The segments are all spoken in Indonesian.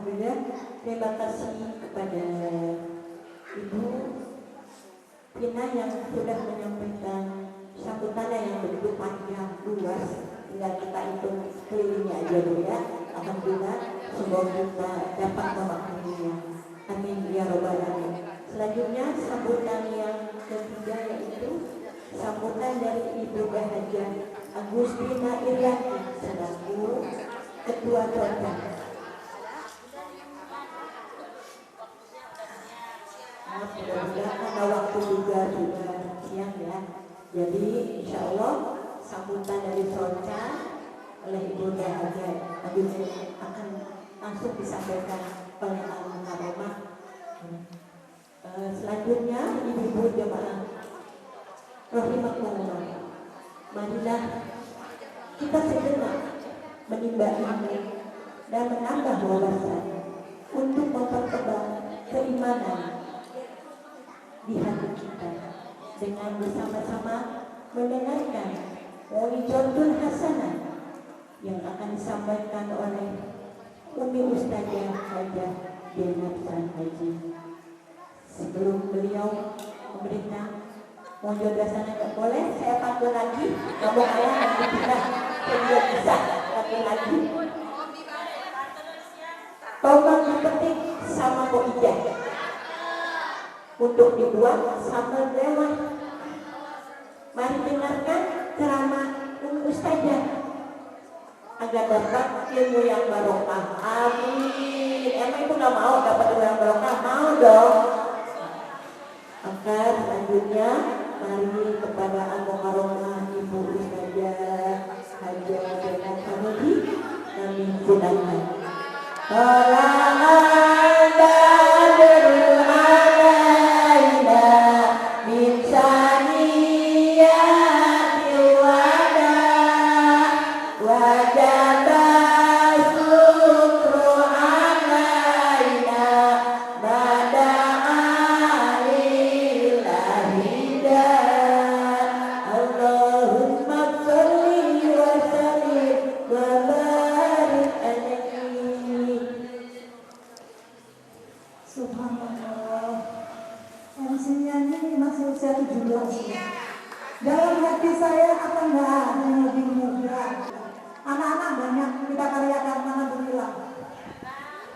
Alhamdulillah, terima kasih kepada Ibu Tina yang sudah menyampaikan sambutannya yang begitu panjang luas. Tinggal kita hitung kelilingnya aja dulu ya. Alhamdulillah, semoga kita dapat memahaminya. Amin ya robbal alamin. Selanjutnya sambutan yang ketiga yaitu sambutan dari Ibu Bahajah Agustina Irianti selaku Ketua Tonton. Mudah-mudahan karena waktu juga sudah siang ya. Jadi insya Allah sambutan dari Sonca oleh Ibu Bahajah Agustina akan langsung disampaikan oleh Al-Mukarramah. Selanjutnya ibu-ibu jemaah rahimakumullah, marilah kita sejenak menimba ilmu dan menambah wawasan untuk mempertebal keimanan di hati kita dengan bersama-sama mendengarkan Mau'izatul Hasanah yang akan disampaikan oleh Umi Ustazah Hajah Denapsan Haji. Sebelum beliau memberikan Mau'izatul Hasanah tidak boleh, saya panggil lagi. Kamu ayah nanti kita tidak bisa panggil lagi. Tolong dipetik sama Bu Ijah untuk dibuat sambil lewat. Mari dengarkan ceramah Umi Ustazah agar dapat ilmu yang barokah. Amin. Emang ibu nggak mau dapat ilmu yang barokah? Mau dong. Maka selanjutnya mari kepada Al-Mukarramah Ibu Ustazah Hajah Denapsan Haji kami silakan. Dalam hati saya apa enggak ada yang lebih muda. Anak-anak banyak kita karyakan, alhamdulillah.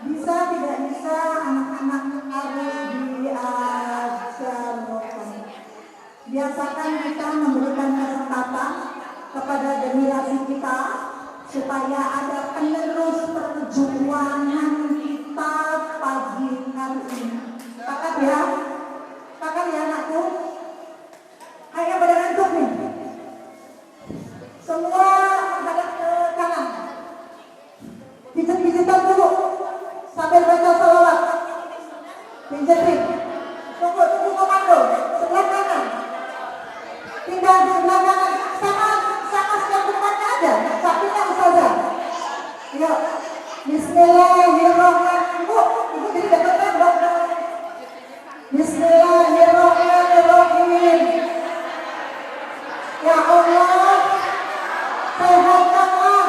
Bisa tidak bisa anak-anak harus diajarkan. Biasakan kita memberikan kesempatan kepada generasi kita supaya ada penerus perjuangan kita pagi hari ini. Pakat ya anakku. Kayaknya pada ngantuk nih. Semua hadap ke kanan. Pijat-pijitan dulu sambil baca salawat. Pijatin. Tunggu komando. Sebelah kanan. Pindah di sebelah kanan. Sama yang depannya ada. Sapinya Ustazah. Yuk. Bismillahirrahmanirrahim. Ibu jadi dekat dong. Bismillahirrahmanirrahim. Ya Allah, sehatkanlah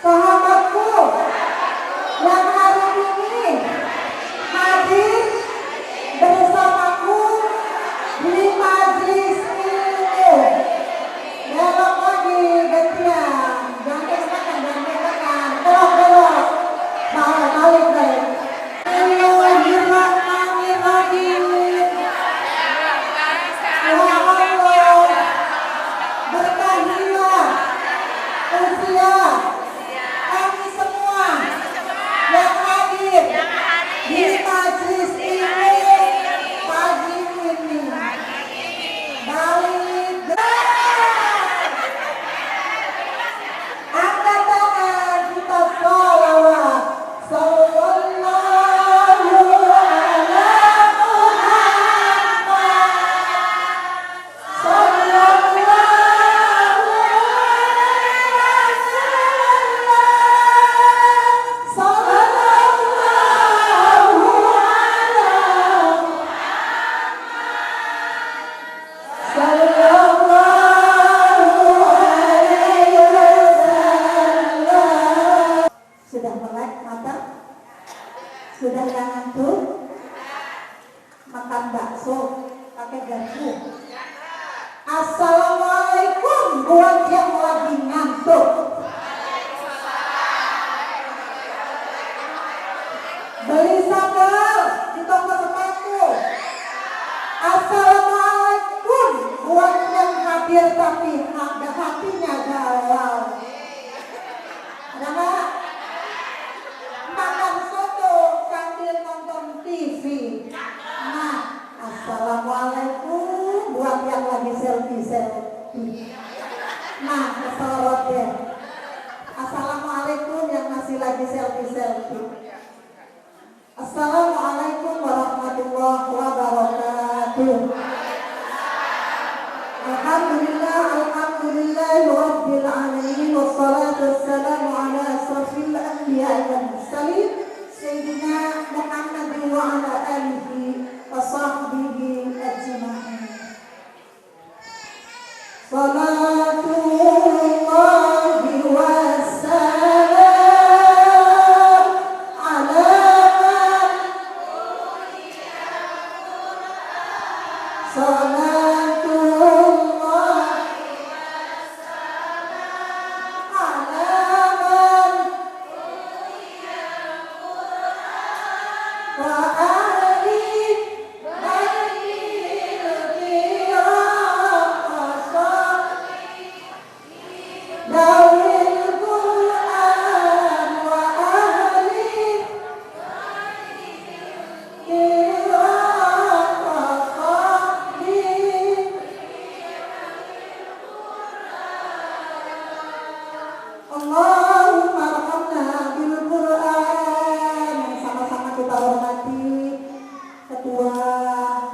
sahabatku yang hari ini hadir bersamaku di majelis ilmu. Belok lagi gantian, jangan tekan, belok. Sudah nggak ngantuk? Makan bakso pakai garpu. Assalamualaikum buat yang lagi ngantuk. Beli sandal di toko sepatu. Assalamualaikum buat yang hadir tapi ada hatinya galau. Ada nggak? Makan soto sambil nonton TV. Nah, assalamualaikum buat yang lagi selfie. Nah, kesorot deh. Assalamualaikum yang masih lagi selfie. Assalamualaikum warahmatullahi wabarakatuh. Alhamdulillah rabbil alamin wassalatu wassalamu ala asrafil anbiya'i wal mursalin sayyidina Muhammadin wa ala alihi wa sahbihi ajma'in. Salatullahi wassalam ala Allahumma arhamna bil Qur'an. Sama-sama kita hormati Ketua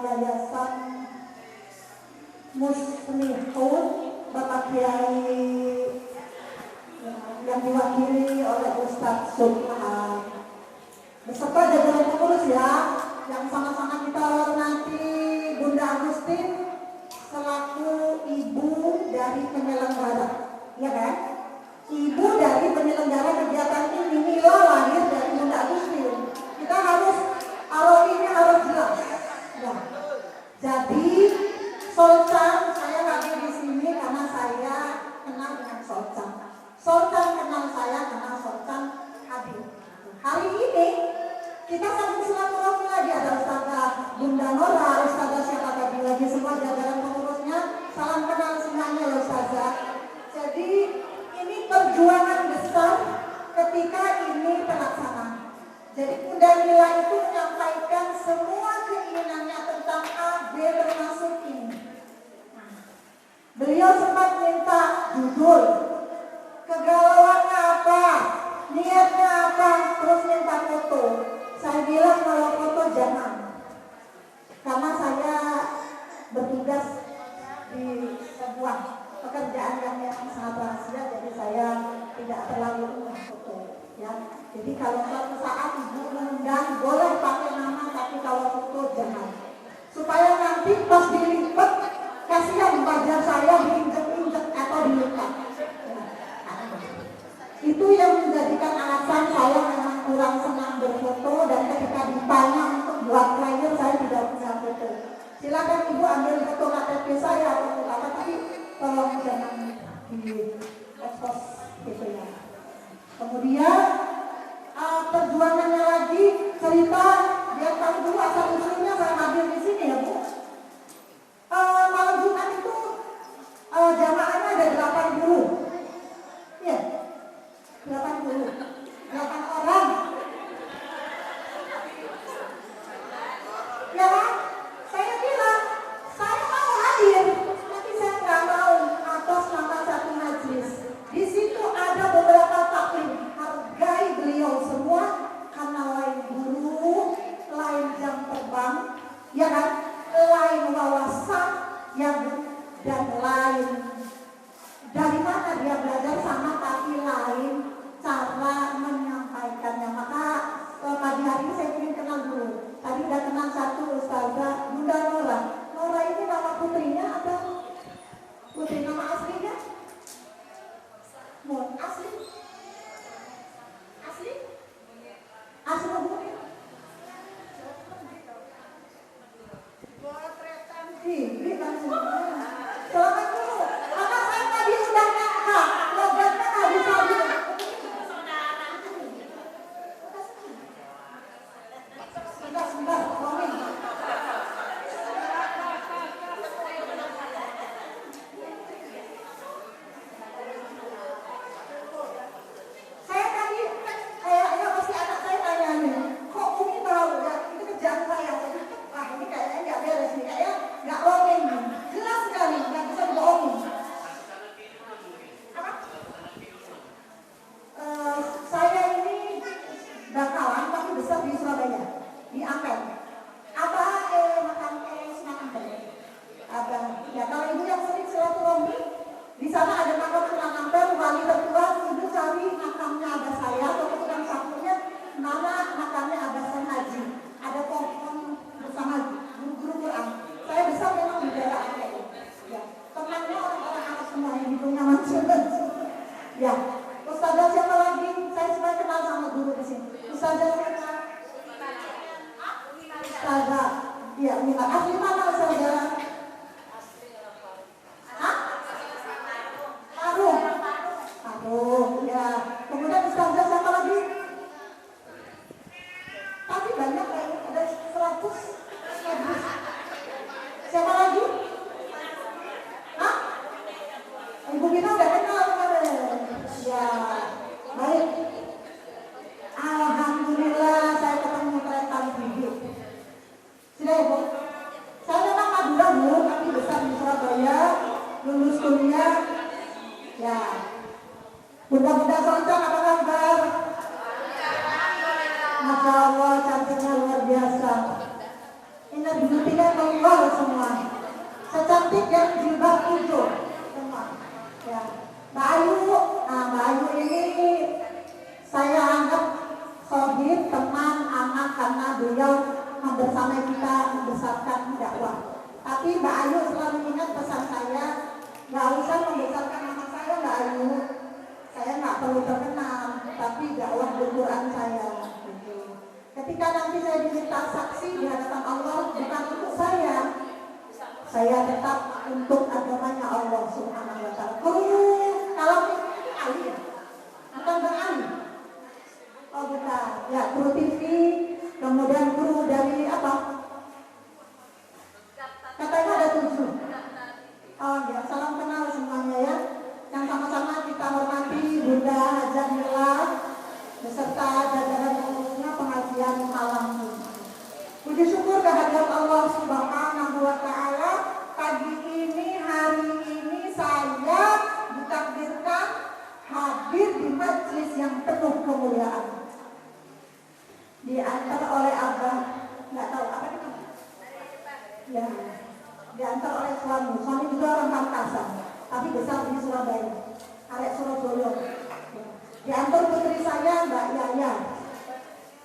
Yayasan Muslihun Bapak Kiai yang diwakili oleh Ustadz Subhan beserta jajaran pengurus ya, yang sama-sama kita hormati Bunda Agustin selaku ibu dari penyelenggara, ya kan? Ibu dari penyelenggara kegiatan ini. Mila lahir dari Bunda Agustin. Kita harus ini harus jelas. Ya. Jadi Solcan, saya hadir di sini karena saya kenal dengan Solcan. Solcan kenal saya karena Solcan hadir. Hari ini kita sambung silaturahmi lagi, ada Ustazah Bunda Nora, Ustazah siapa tadi lagi, semua jajaran pengurusnya. Salam kenal semuanya loh Ustazah. Jadi ini perjuangan besar ketika ini terlaksana. Jadi Bunda Mila itu menyampaikan semua keinginannya tentang AB termasuk ini. Beliau sempat minta judul, kegalauannya apa, niatnya apa, terus minta foto. Saya bilang kalau foto jangan, karena saya bertugas di sebuah pekerjaan yang sangat rahasia, jadi saya tidak terlalu foto. Ya, jadi kalau suatu saat ibu mengundang boleh pakai nama, tapi kalau foto jangan. Supaya nanti pas dilipat kasihan wajah saya diinjek-injek atau dilukat. Itu yang menjadikan alasan saya memang kurang senang berfoto, dan ketika ditanya untuk buat flyer saya tidak punya foto. Silakan ibu ambil foto KTP saya atau apa, tapi tolong jangan di expose gitu ya. Kemudian perjuangannya lagi cerita biar tahu dulu asal usulnya saya hadir di sini ya Bu. Malam Jumat itu jamaahnya ada 80. Ya. 80. 8 orang. Ya kan? Saya bilang saya mau hadir, tapi saya nggak mau atas nama satu majelis. Di situ ada beberapa taklim, hargai beliau semua karena lain guru, lain jam terbang, Surabaya di Ampel. Abah makan makan Abah. Ya kalau ibu yang sering silaturahmi di sana ada makam Sunan Ampel, wali tertua, ibu cari makamnya abah saya atau tukang sapunya, mana makamnya abah saya Haji. Ada pohon bersama guru-guru Quran. Saya besar memang di daerah Ampel. Ya, temannya orang-orang anak semua yang hidungnya mancung. Ya, Ustazah siapa lagi? Saya sebenarnya kenal sama guru di sini. Ustazah siapa? Ustazah. Iya, minta. Asli mana Ustazah? Hah? Arum. Arum, ya. Kemudian Ustazah siapa lagi? Tapi banyak kayaknya, ada 100. Siapa lagi? Hah? Ibu kita udah kenal kemarin. Ya, baik. Alhamdulillah saya ketemu kalian Bibi. Sudah Ibu. Saya memang Madura Bu, tapi besar di Surabaya, lulus kuliah. Ya. Bunda-bunda Soncong apa kabar? Masya Allah, cantiknya luar biasa. Ini beauty-nya keluar semua. Secantik yang jilbab hijau semua. Ya. Mbak Ayu, Mbak Ayu ini saya anggap sohib, teman, anak karena beliau membersamai kita membesarkan dakwah. Tapi Mbak Ayu selalu ingat pesan saya, nggak usah membesarkan nama saya Mbak Ayu. Saya nggak perlu terkenal, tapi dakwah Al-Quran saya. Gitu. Ketika nanti saya diminta saksi di hadapan Allah, bukan untuk saya tetap untuk agamanya Allah Subhanahu Wa Taala. Kalau ini Ali ya, bukan Bang Ali. Oh bukan, ya kru TV, kemudian kru dari apa? Katanya ada 7. Oh ya, salam kenal semuanya ya. Yang sama-sama kita hormati Bunda Hajah Mila beserta jajaran umumnya pengajian malam ini. Puji syukur kehadirat Allah Subhanahu Wa Taala. Pagi ini, hari ini saya ditakdirkan hadir di majelis yang penuh kemuliaan. Diantar oleh Abah, nggak tahu apa itu? Ya, diantar oleh suami juga orang Pamekasan, tapi besar di Surabaya, arek Surabaya. Diantar putri saya Mbak Yaya.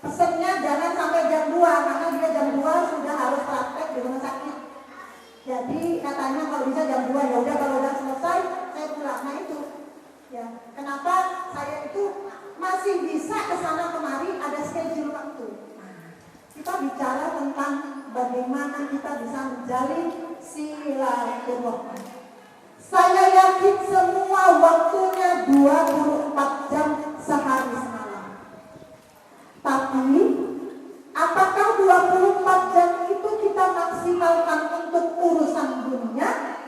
Pesennya jangan sampai jam 2 karena dia jam 2 sudah harus praktek di rumah sakit. Jadi katanya kalau bisa jam 2 ya udah, kalau udah selesai saya pulang. Nah itu. Ya, kenapa saya itu masih bisa ke sana kemari, ada schedule waktu. Kita bicara tentang bagaimana kita bisa menjalin silaturahmi. Saya yakin semua waktunya 24 jam sehari semalam. Tapi apakah 24 jam itu kita maksimalkan untuk urusan dunia,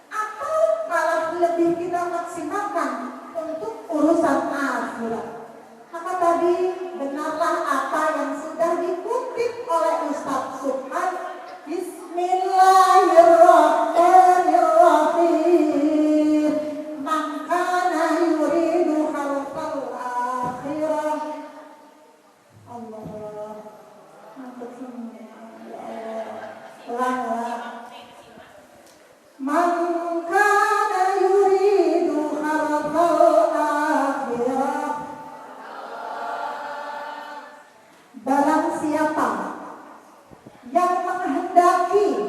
atau malah lebih kita maksimalkan untuk urusan akhirat? Maka tadi benarlah apa yang sudah dikutip oleh Ustaz Subhan. Bismillahirrahmanirrahim. Man kana yuridu harfal akhirah. Allah, mantap semua. Ulang. Man kana yuridu harfal akhirah. Barang siapa yang menghendaki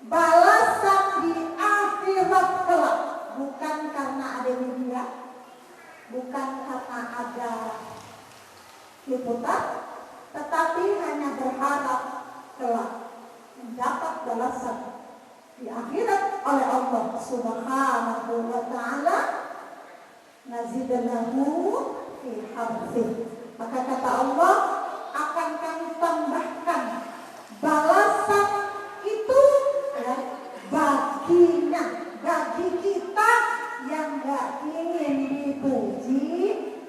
balasan di akhirat kelak, bukan karena ada media, bukan karena ada liputan, tetapi hanya berharap kelak mendapat balasan di akhirat oleh Allah Subhanahu Wa Taala, nazidannahu fi harfih. Maka kata Allah, akan kami tambahkan balasan itu ya, baginya, bagi kita yang gak ingin dipuji,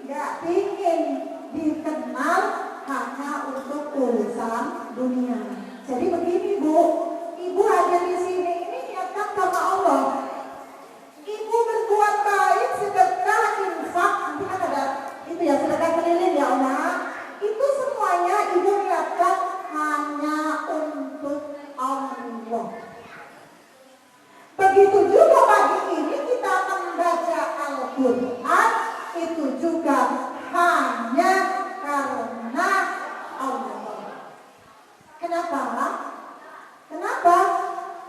gak ingin dikenal hanya untuk urusan dunia. Jadi begini Bu, Ibu hadir di sini ini niatkan karena Allah. Ibu berbuat baik, sedekah, infak, nanti kan ada itu ya, sedekah keliling ya Oma. Itu semuanya Ibu Kenapa? Kenapa?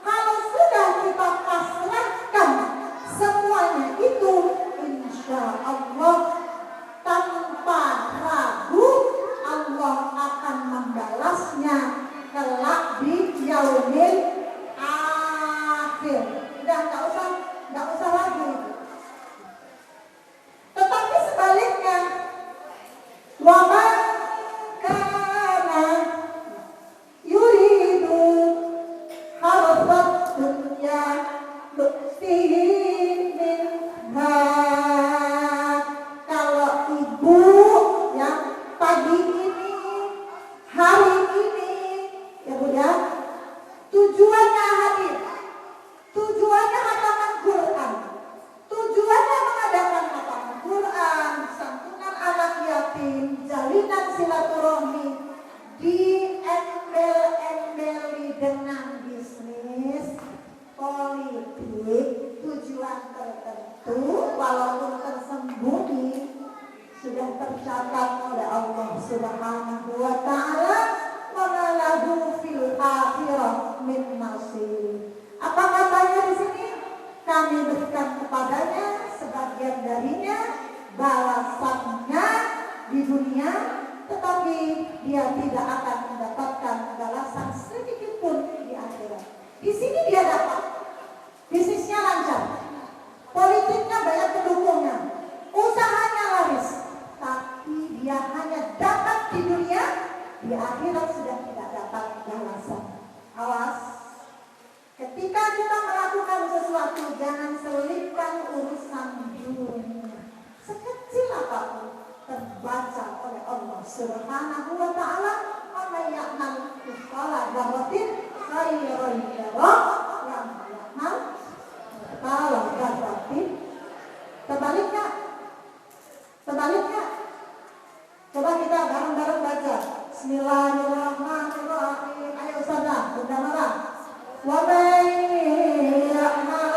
Kalau sudah kita pasrahkan semuanya itu, insya Allah tanpa ragu Allah akan membalasnya kelak di yaumil akhir. Udah nggak usah lagi. Tetapi sebaliknya, wa man kana yuridu hartsad dunya nu'tihi minha. Kalau ibu yang pagi ini, hari ini, ya Bu ya, tujuannya hadir, tujuannya hataman Quran, tujuannya mengadakan hataman Quran, santunan anak yatim, jalinan silaturahmi, diembel-embeli dengan bisnis, politik, tujuan tertentu, walaupun tersembunyi, sudah tercatat oleh Allah Subhanahu wa Ta'ala, wa ma lahu fil akhirah min nasir. Apa katanya di sini? Kami berikan kepadanya sebagian darinya, balasannya di dunia, tetapi dia tidak akan mendapatkan balasan sedikit pun di akhirat. Di sini dia dapat, bisnisnya lancar, politiknya banyak pendukungnya, usahanya laris, tapi dia hanya dapat di dunia, di akhirat sudah tidak dapat balasan. Awas, ketika kita melakukan sesuatu, jangan selipkan urusan dunia, sekecil apapun terbaca oleh Allah Subhanahu wa Ta'ala. Man ya'mal mithqala dzarratin khairan yarah, yang ya'mal mithqala dzarratin. Sebaliknya, coba kita bareng-bareng baca Bismillahirrahmanirrahim. Ayo Ustazah, Bunda Nora. Wa man ya'mal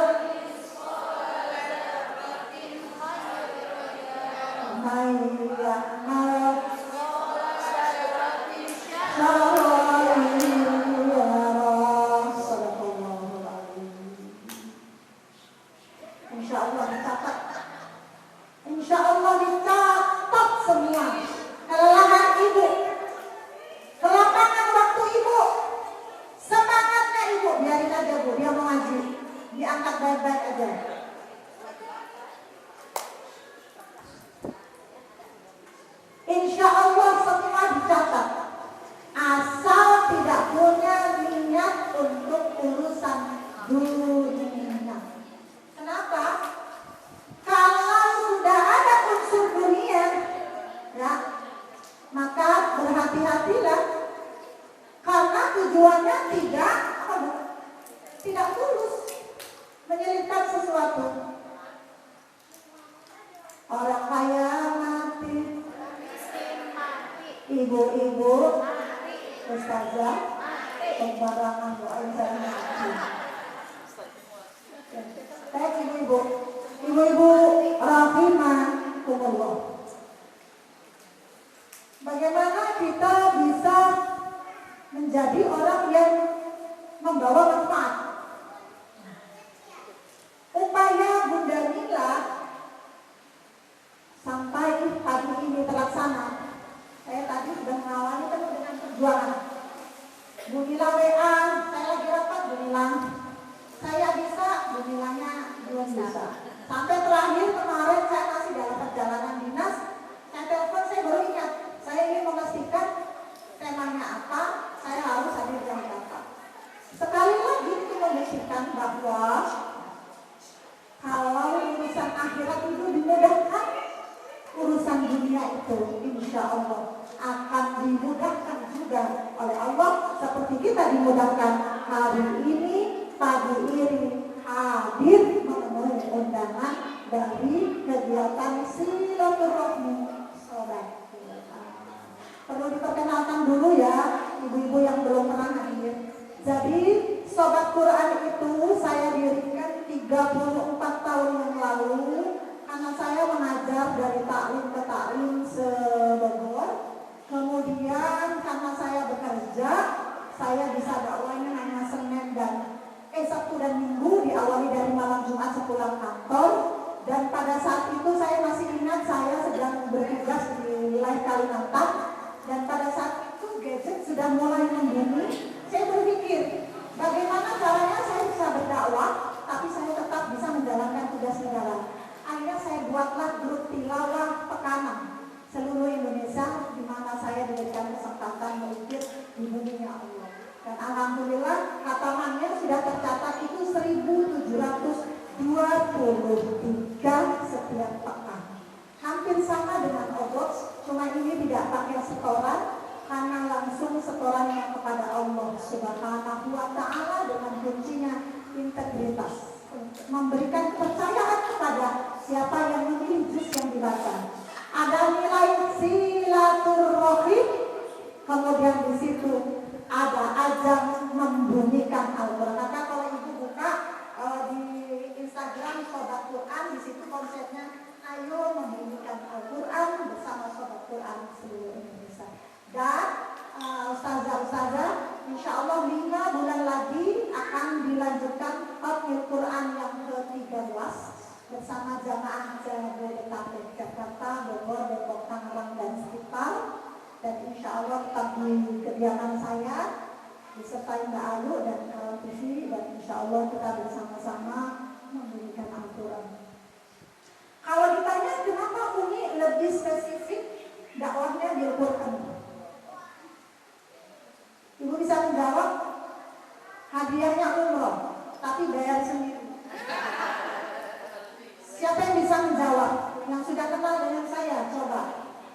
Insya Allah dicatat semua kelelahan ibu, kelapangan waktu ibu, semangatnya ibu, biarin aja Bu, dia mau ngaji, diangkat baik-baik aja. Insya Allah semua dicatat, asal tidak punya niat untuk urusan dunia. Kenapa? Kalau sudah ada unsur dunia, ya, maka berhati-hatilah, karena tujuannya tidak tulus, menyelipkan sesuatu. Orang kaya mati, ibu-ibu, ustazah, pembarangan doain saya mati. Ibu-ibu rahimakumullah. Bagaimana kita bisa menjadi orang yang membawa manfaat? Upaya Bunda Nila sampai pagi ini terlaksana. Saya tadi sudah mengawali penuh dengan perjuangan. Bu Nila WA, saya lagi rapat, Bu Nila, saya bisa, Bu Nilanya belum bisa. Sampai terakhir kemarin saya masih dalam perjalanan dinas, saya telepon, saya baru ingat, saya ingin memastikan temanya apa, saya harus hadir jam berapa. Sekali lagi itu membuktikan bahwa kalau urusan akhirat itu dimudahkan, urusan dunia itu insya Allah akan dimudahkan juga oleh Allah, seperti kita dimudahkan hari ini pagi ini hadir memenuhi undangan dari kegiatan silaturahmi sobat. Perlu diperkenalkan dulu ya ibu-ibu yang belum pernah hadir. Jadi sobat Quran itu saya dirikan 34 tahun yang lalu karena saya mengajar dari taklim ke taklim se-Bogor. Kemudian karena saya bekerja, saya bisa dakwahnya hanya Sabtu dan Minggu, diawali dari malam Jumat sepulang kantor. Dan pada saat itu saya masih ingat saya sedang bertugas di wilayah Kalimantan. Dan pada saat itu gadget sudah mulai membumi. Saya berpikir bagaimana caranya saya bisa berdakwah tapi saya tetap bisa menjalankan tugas negara. Akhirnya saya buatlah grup tilawah pekanan seluruh Indonesia, di mana saya diberikan kesempatan melukis di buminya Allah. Dan alhamdulillah khatamannya sudah tercatat itu 1.723 setiap pekan. Hampir sama dengan Obox, cuma ini tidak pakai setoran karena langsung setorannya kepada Allah Subhanahu wa Ta'ala dengan kuncinya integritas, memberikan kepercayaan kepada siapa yang memilih juz yang dibaca. Ada nilai silaturahim, kemudian di situ ada ajang membunyikan Al-Quran. Maka kalau ibu buka di Instagram Sobat Quran, di situ konsepnya ayo membunyikan Al-Quran bersama Sobat Quran seluruh Indonesia. Dan ustazah-ustazah, insya Allah 5 bulan lagi akan dilanjutkan Hafil Quran yang ke-13 bersama jamaah Jabodetabek, Jakarta, Bogor, Depok, Tangerang, dan sekitar. Dan insya Allah tetap di kediaman saya disertai Mbak Ayu dan TV, dan insya Allah kita bersama-sama membunyikan Al-Quran. Kalau ditanya kenapa Umi lebih spesifik dakwahnya di Al-Quran, ibu bisa menjawab hadiahnya umroh tapi bayar sendiri. Siapa yang bisa menjawab? Yang sudah kenal dengan saya, coba.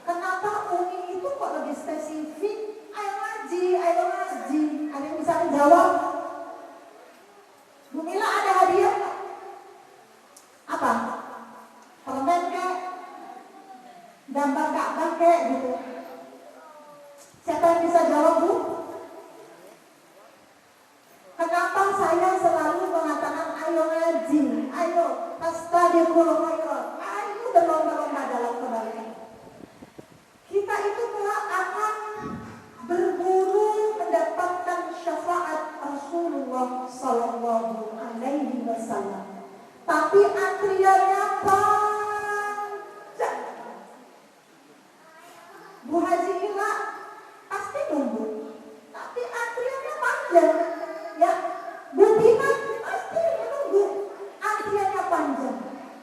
Kenapa Umi itu kok lebih spesifik? Ayo ngaji, ayo ngaji. Ada yang bisa menjawab? Bu Mila ada hadiah? Apa? Permen kek? Gambar Ka'bah kek gitu. Siapa yang bisa jawab, Bu? Kenapa saya selalu mengatakan ayo ngaji, ayo fastabiqul khairat, ayo berlomba-lomba dalam kebaikan. Kita itu telah akan berburu mendapatkan syafaat Rasulullah Sallallahu Alaihi Wasallam. Tapi antriannya panjang. Bu Haji Ila pasti nunggu, tapi antriannya panjang. Ya, Bu Tina pasti menunggu, antriannya panjang.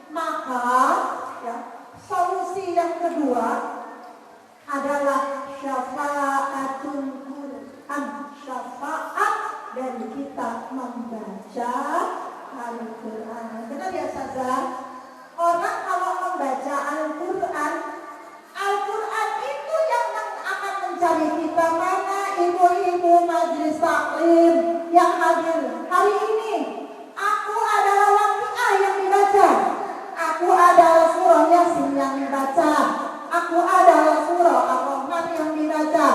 Maka ya, solusi yang kedua adalah syafaatul Quran, syafaat dari kita membaca Al-Quran. Benar ya Ustazah? Orang kalau membaca Al-Quran, Al-Quran itu yang akan mencari kita. Mana ibu-ibu majelis taklim yang hadir hari ini? Aku adalah waqiah yang dibaca, aku adalah surah Yasin yang dibaca, aku adalah surah Ar-Rahman yang dibaca,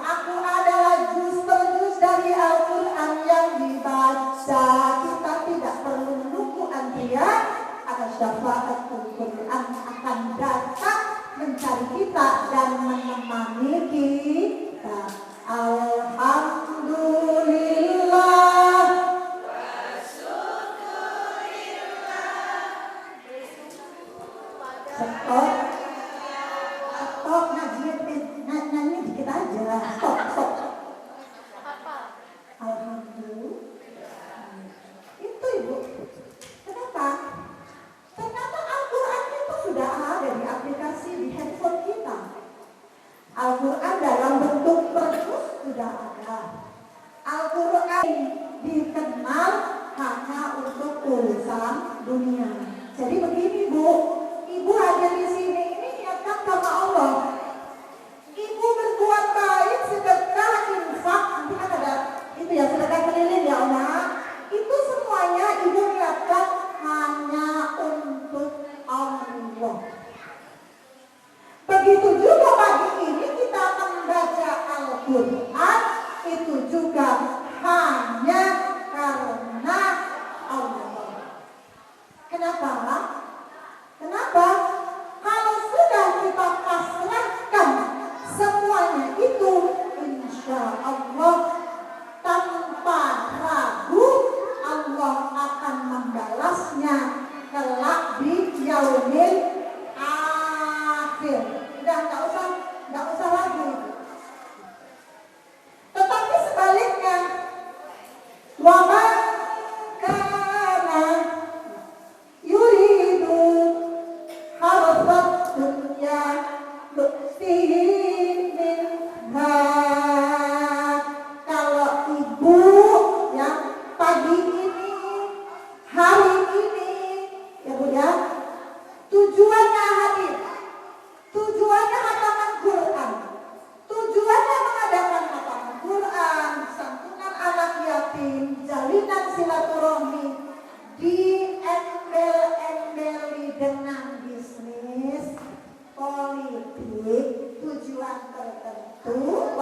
aku adalah juz per juz dari Al-Quran yang dibaca. Kita tidak perlu menunggu antrian, ada syafaatul Quran akan datang mencari kita dan menemani kita. Alhamdulillah wa syukurillah. Stop nyanyi dikit aja. Stop. Alhamdulillah. Itu Ibu. Kenapa? Ternyata Al-Quran itu sudah ada di aplikasi di handphone kita. Al-Quran dalam bentuk perpus sudah ada. Al-Quran dikenal hanya untuk urusan dunia. Jadi begini Bu, Ibu hadir di sini ini niatkan sama Allah. Ibu berbuat baik, sedekah, infak, nanti kan ada itu ya, sedekah keliling ya Oma. Itu semuanya Ibu niatkan hanya untuk Allah. Begitu juga pagi ini kita membaca Al-Quran, itu juga hanya karena Allah. Kenapa? Kalau sudah kita pasrahkan semuanya itu, insya Allah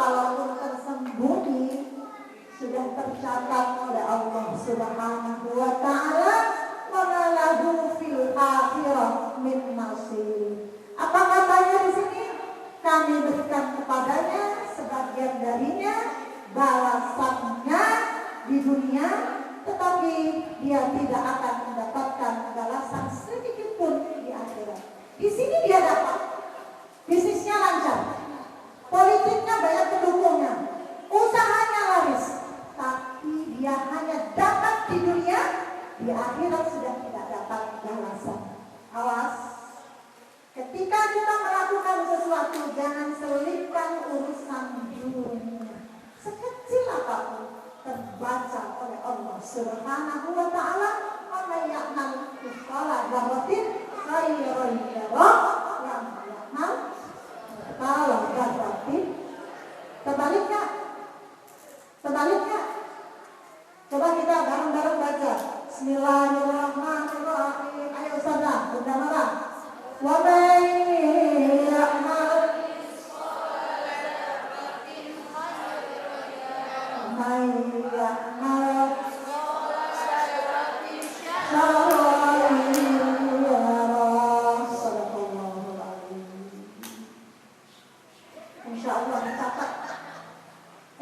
walaupun tersembunyi sudah tercatat oleh Allah Subhanahu wa taala, wa ma lahu fil akhirah min nasib. Apa katanya di sini? Kami berikan kepadanya sebagian darinya balasannya di dunia, tetapi dia tidak akan mendapatkan balasan sedikit pun di akhirat. Di sini dia dapat, bisnisnya lancar, politiknya banyak pendukungnya, usahanya laris, tapi dia hanya dapat di dunia, di akhirat sudah tidak dapat balasan. Awas, ketika kita melakukan sesuatu jangan selipkan urusan dunia, sekecil apapun terbaca oleh Allah Subhanahu wa taala, wa may ya'mal mithqala dzarratin khairan yarah wa may ya'mal mithqala dzarratin. Sebaliknya coba kita bareng-bareng baca Bismillahirrahmanirrahim. Ayo Ustazah, Bunda Mara. Wa may ya'mal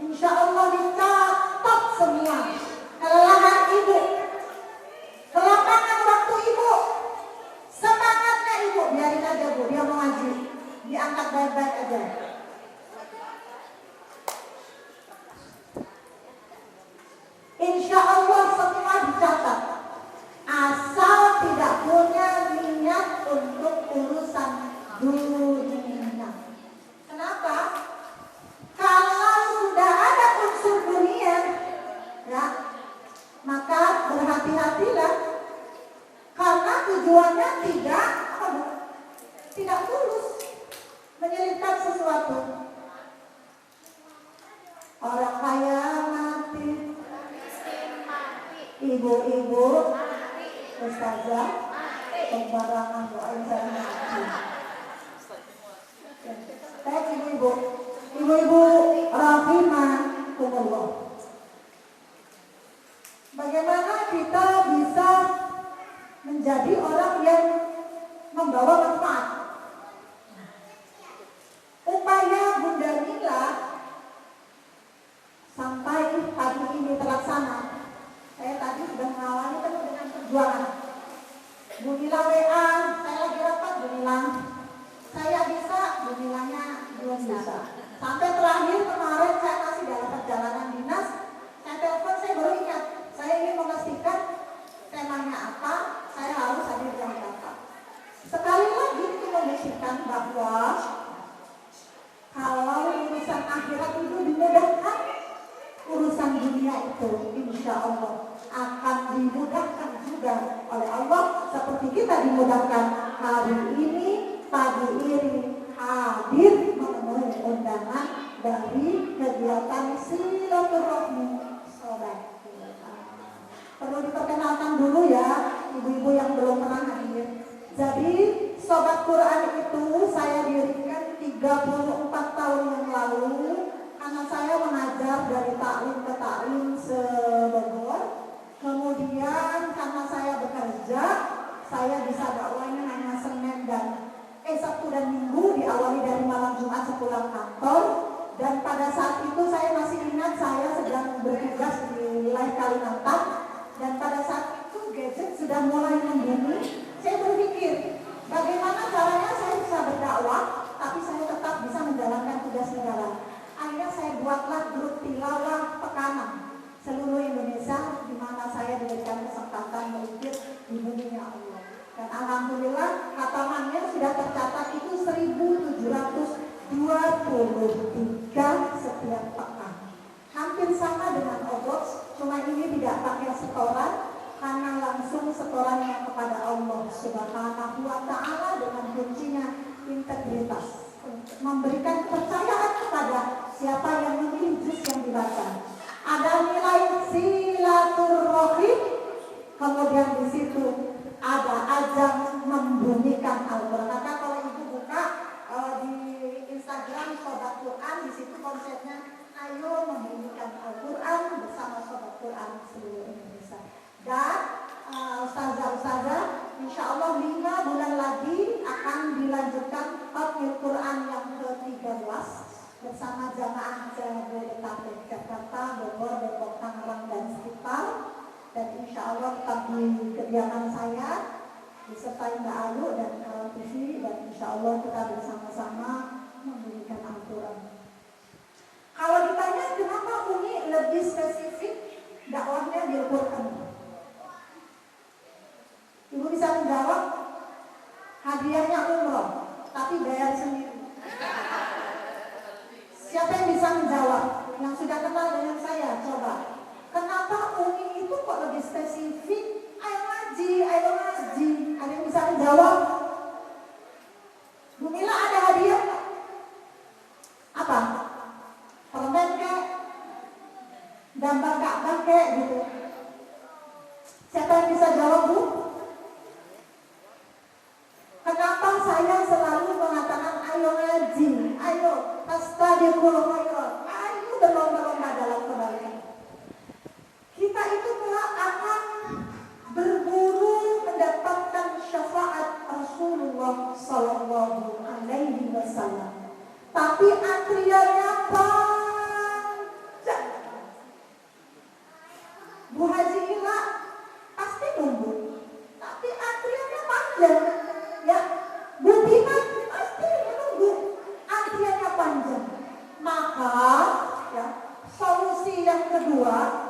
Insya Allah dicatat semua kelelahan ibu, kelapangan waktu ibu, semangatnya ibu, biarin aja bu, dia mau ngaji, diangkat baik-baik aja. Insya Allah semua dicatat, asal tidak punya niat untuk urusan dunia. Kenapa? Kalau sudah ada unsur dunia, ya, maka berhati-hatilah, karena tujuannya tidak tulus, menyelipkan sesuatu. Orang kaya mati, ibu-ibu, ustazah, pembarangan doain saya mati. Baik ibu-ibu rahimakumullah. Bagaimana kita bisa menjadi orang yang membawa manfaat? Upaya Bunda Mila sampai hari ini terlaksana. Saya tadi sudah mengawali penuh dengan perjuangan. Bu Mila WA, saya lagi rapat, Bu Mila, saya bisa, Bu Milanya belum bisa. Sampai terakhir kemarin saya masih dalam perjalanan dinas, saya telepon, saya baru ingat, saya ingin memastikan temanya apa, saya harus hadir jam berapa. Sekali lagi itu membuktikan bahwa kalau urusan akhirat itu dimudahkan, urusan dunia itu insya Allah akan dimudahkan juga oleh Allah, seperti kita dimudahkan hari ini pagi ini hadir memenuhi undangan dari kegiatan silaturahmi sobat. Perlu diperkenalkan dulu ya ibu-ibu yang belum pernah hadir. Jadi sobat Quran itu saya dirikan 34 tahun yang lalu karena saya mengajar dari taklim ke taklim se-Bogor. Kemudian karena saya bekerja, saya bisa dakwahnya hanya Senin dan Sabtu dan Minggu, diawali dari malam Jumat sepulang kantor. Dan pada saat itu saya masih ingat saya sedang bertugas di wilayah Kalimantan. Dan pada saat itu gadget sudah mulai membumi. Saya berpikir bagaimana caranya saya bisa berdakwah, tapi saya tetap bisa menjalankan tugas negara. Akhirnya saya buatlah grup tilawah pekanan seluruh Indonesia, di mana saya diberikan kesempatan melipir di buminya Allah. Dan alhamdulillah katamannya sudah tercatat itu 1.723 setiap pekan. Hampir sama dengan Obox, cuma ini tidak pakai setoran karena langsung setorannya kepada Allah Subhanahu wa taala dengan kuncinya integritas. Memberikan kepercayaan kepada siapa yang memilih juz yang dibaca. Ada nilai silaturahim, kemudian di situ ada ajang membunyikan Al-Quran. Maka kalau ibu buka di Instagram Sobat Quran, di situ konsepnya bersama jamaah Jabodetabek, Jakarta, Bogor, Depok, Tangerang, dan sekitar. Dan insya Allah tetap di kediaman saya, disertai Mbak Alu dan kawan TV, dan insya Allah kita bersama-sama memberikan Al-Quran. Kalau ditanya kenapa Umi lebih spesifik dakwahnya di Al-Quran, Ibu bisa menjawab, hadiahnya umroh, tapi bayar sendiri. Siapa yang bisa menjawab? Yang sudah kenal dengan saya, coba. Kenapa Umi itu kok lebih spesifik? Ayo ngaji, ayo ngaji. Ada yang bisa menjawab? Bu Mila ada hadiah nggak? Apa? Permen kek? Gambar Ka'bah kek gitu. Siapa yang bisa jawab, Bu? Kenapa saya selalu mengatakan ayo ngaji, ayo fastabiqul khairat, ayo berlomba-lomba dalam kebaikan. Kita itu kelak akan berburu mendapatkan syafaat Rasulullah Sallallahu Alaihi Wasallam. Tapi antriannya panjang. Bu Haji Ila pasti nunggu, tapi antriannya panjang. Ya, Bu Tina pasti menunggu, antriannya panjang. Maka, ya, solusi yang kedua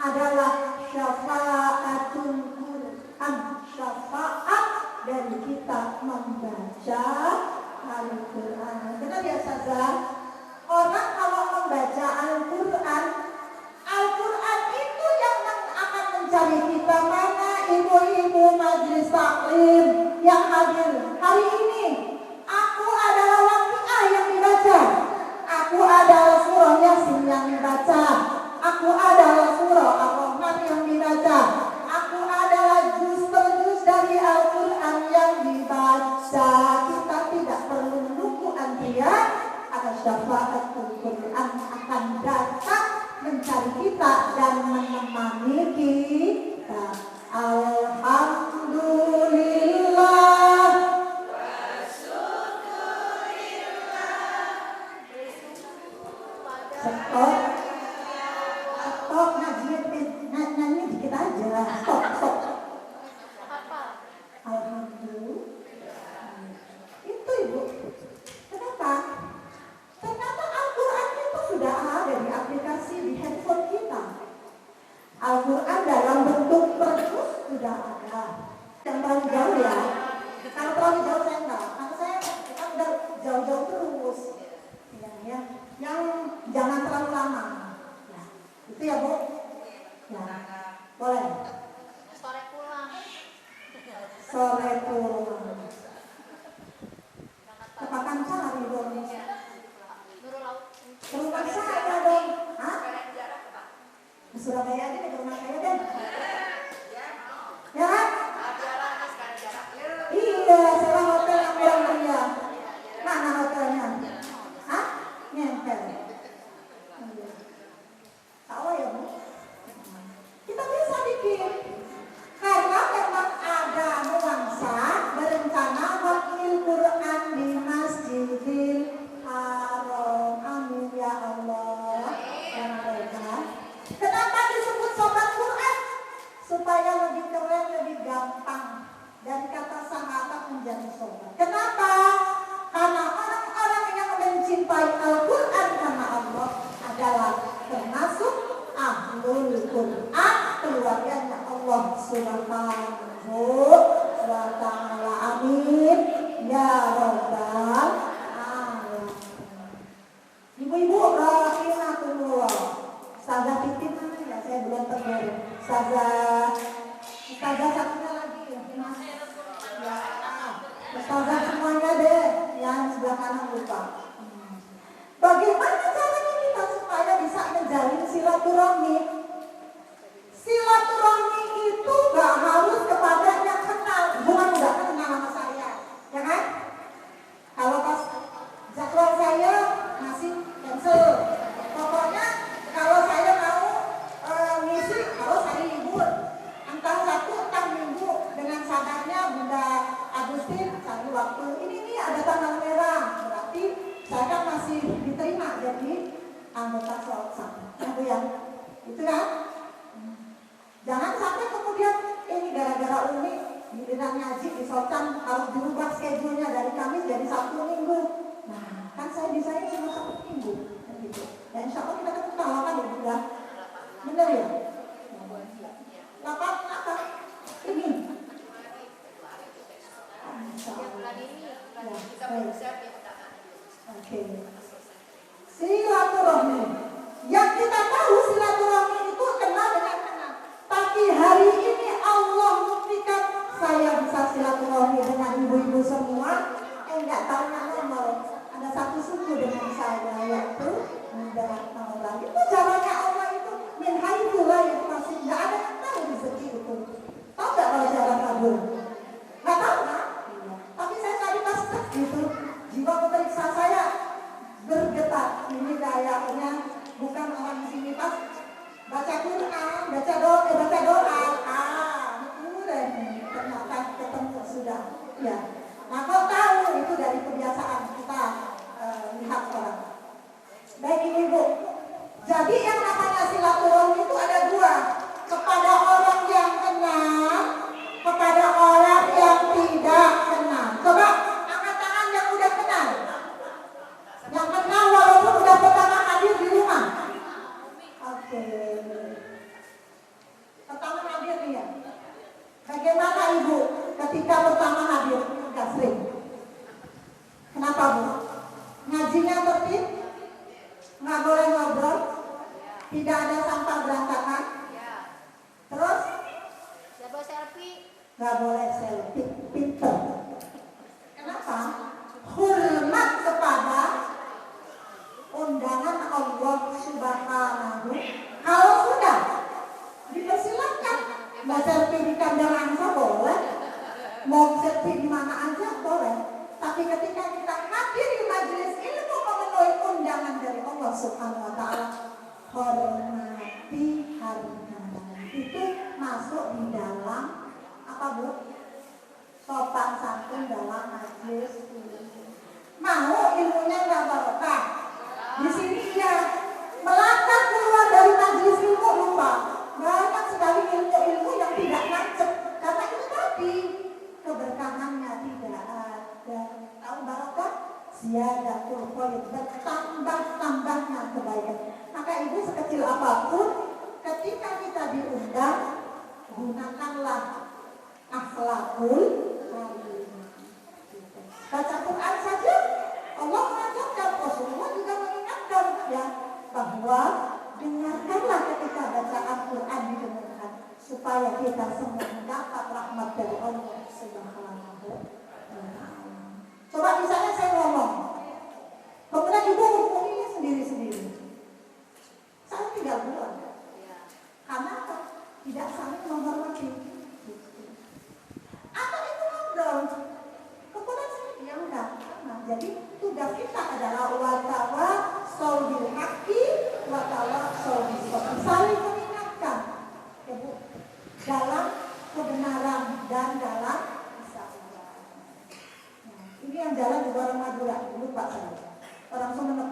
adalah syafaatul Quran, syafaat dari kita membaca Al-Quran. Benar ya Ustazah? Orang kalau membaca Al-Quran, Al-Quran itu yang akan mencari kita. Mana ibu-ibu majelis taklim yang hadir hari ini? Aku adalah waqiah yang dibaca, aku adalah surah Yasin yang dibaca, aku adalah surah Ar-Rahman yang dibaca, aku adalah juz per juz dari Al-Quran yang dibaca. Kita tidak perlu menunggu antrian, karena syafaatul Quran akan datang mencari kita dan menemani kita. Alhamdulillah. Stop. Stop, nyanyi dikit aja. Stop. Alhamdulillah. Itu Ibu. Kenapa? Ternyata Al-Quran itu sudah ada di aplikasi di handphone kita. Al-Quran dalam bentuk perjus sudah ada. Yang terlalu jauh ya. Kalau terlalu jauh saya enggak. Karena saya kan udah jauh-jauh terus. Ya. Yang jangan terlalu lama. Ya. Itu ya Bu. Ya. Boleh. Sore pulang. Kepakan cari dong. Ke rumah saya dong. Hah? Di Surabaya aja ke rumah saya deh. Ya kan? Iya, sewa hotel yang murah-meriah. Mana hotelnya? Hah? Nyempel. Tahu ya Bu? Kita bisa bikin. Karena memang ada nuansa berencana wakil Quran di Masjidil Haram. Amin ya Allah. Dan mereka. Kenapa disebut sobat Quran? Supaya lebih keren, lebih gampang. Dari kata sahabat menjadi sobat. Kenapa? Karena orang-orang yang mencintai Al-Quran karena Allah adalah termasuk Ahlul Quran, keluarganya Allah Subhanahu wa ta'ala. Amin ya rabbal alamin. Ibu-ibu rahimakumullah. Ustazah Titin ya, saya belum tegur. Ustazah satunya lagi ya. Ustazah semuanya deh, yang sebelah kanan lupa. Bagaimana caranya kita supaya bisa menjalin silaturahmi? Silaturahmi itu gak harus kepada yang kenal. Bukan gak kenal sama saya, ya kan? Kalau pas jadwal saya masih cancel. Pokoknya kalau saya mau ngisi, harus hari libur. Entah Sabtu, entah Minggu. Dengan sadarnya Bunda Agustin cari waktu. Ini ada tanggal merah, berarti saya kan masih diterima anggota Solsan. Ya Bu ya, itu kan? Jangan sampai kemudian ini gara-gara Umi giliran ngaji di Solsan harus dirubah schedule-nya dari Kamis jadi Sabtu Minggu. Nah, kan saya bisanya cuma Sabtu Minggu, kan gitu. Ya insya Allah kita ketawa kan Ibu ya, bener ya? 8 apa? Ini. Oke. Silaturahmi. Yang kita tahu silaturahmi itu kenal dengan kenal. Tapi hari ini Allah buktikan saya bisa silaturahmi dengan ibu-ibu semua. Enggak tahunya nomor. Ada satu suku dengan saya yaitu Muda Nawalan. Itu caranya Allah itu min haitsu la yahtasib. Enggak ada yang tahu rezeki itu. Tahu enggak kalau cara kabur? Enggak tahu kan? Tapi saya tadi pas gitu, jiwa pemeriksa saya bergetar. Ini kayaknya bukan orang di sini pas baca Quran, baca doa. Itu deh ternyata ketemu sudah. Ya. Nah, kau tahu itu dari kebiasaan kita lihat orang. Baik ini Bu. Jadi yang namanya silaturahmi itu ada dua, kepada orang yang kenal, kepada orang yang tidak kenal. Coba angkat tangan yang udah kenal. Yang kenal walaupun udah pertama hadir di rumah. Oke. Pertama hadir nih ya. Bagaimana Ibu ketika pertama hadir? Enggak sering. Kenapa Bu? Ngajinya tertib? Nggak boleh ngobrol? Tidak ada sampah berantakan? Terus? Nggak boleh selfie, pinter. Kenapa? Hormat kepada undangan Allah Subhanahu. Kalau sudah dipersilakan, mau selfie di kandang angsa boleh, mau selfie di mana aja boleh. Tapi ketika kita hadir di majelis ilmu memenuhi undangan dari Allah Subhanahu Wa Taala, hormati harga itu masuk di dalam apa Bu? Sopan santun dalam majelis ilmu. Mau ilmunya nggak barokah? Di sini ya melangkah keluar dari majelis ilmu lupa. Banyak sekali ilmu-ilmu yang tidak nancep karena itu tadi keberkahannya tidak ada. Tahu barokah? Ziyadatul khair, bertambah-tambahnya kebaikan. Maka Ibu sekecil apapun ketika kita diundang, gunakanlah akhlakul karimah. Baca Quran saja Allah mengajarkan, Rasulullah juga mengingatkan ya bahwa dengarkanlah ketika bacaan Quran didengarkan supaya kita semua mendapat rahmat dari Allah Subhanahu wa taala. Coba misalnya saya ngomong, kemudian Ibu ngomongnya sendiri-sendiri. Saya tinggal buat. Karena apa? Tidak saling menghormati. Atau Ibu ngobrol, kemudian saya diamkan. Nah, jadi tugas kita adalah watawa sobil haki, watawa sobil sobil. Saling mengingatkan, Ibu, dalam kebenaran dan dalam kesabaran. Nah, ini yang jalan di orang Madura, lupa saya. Orang Sumeneb.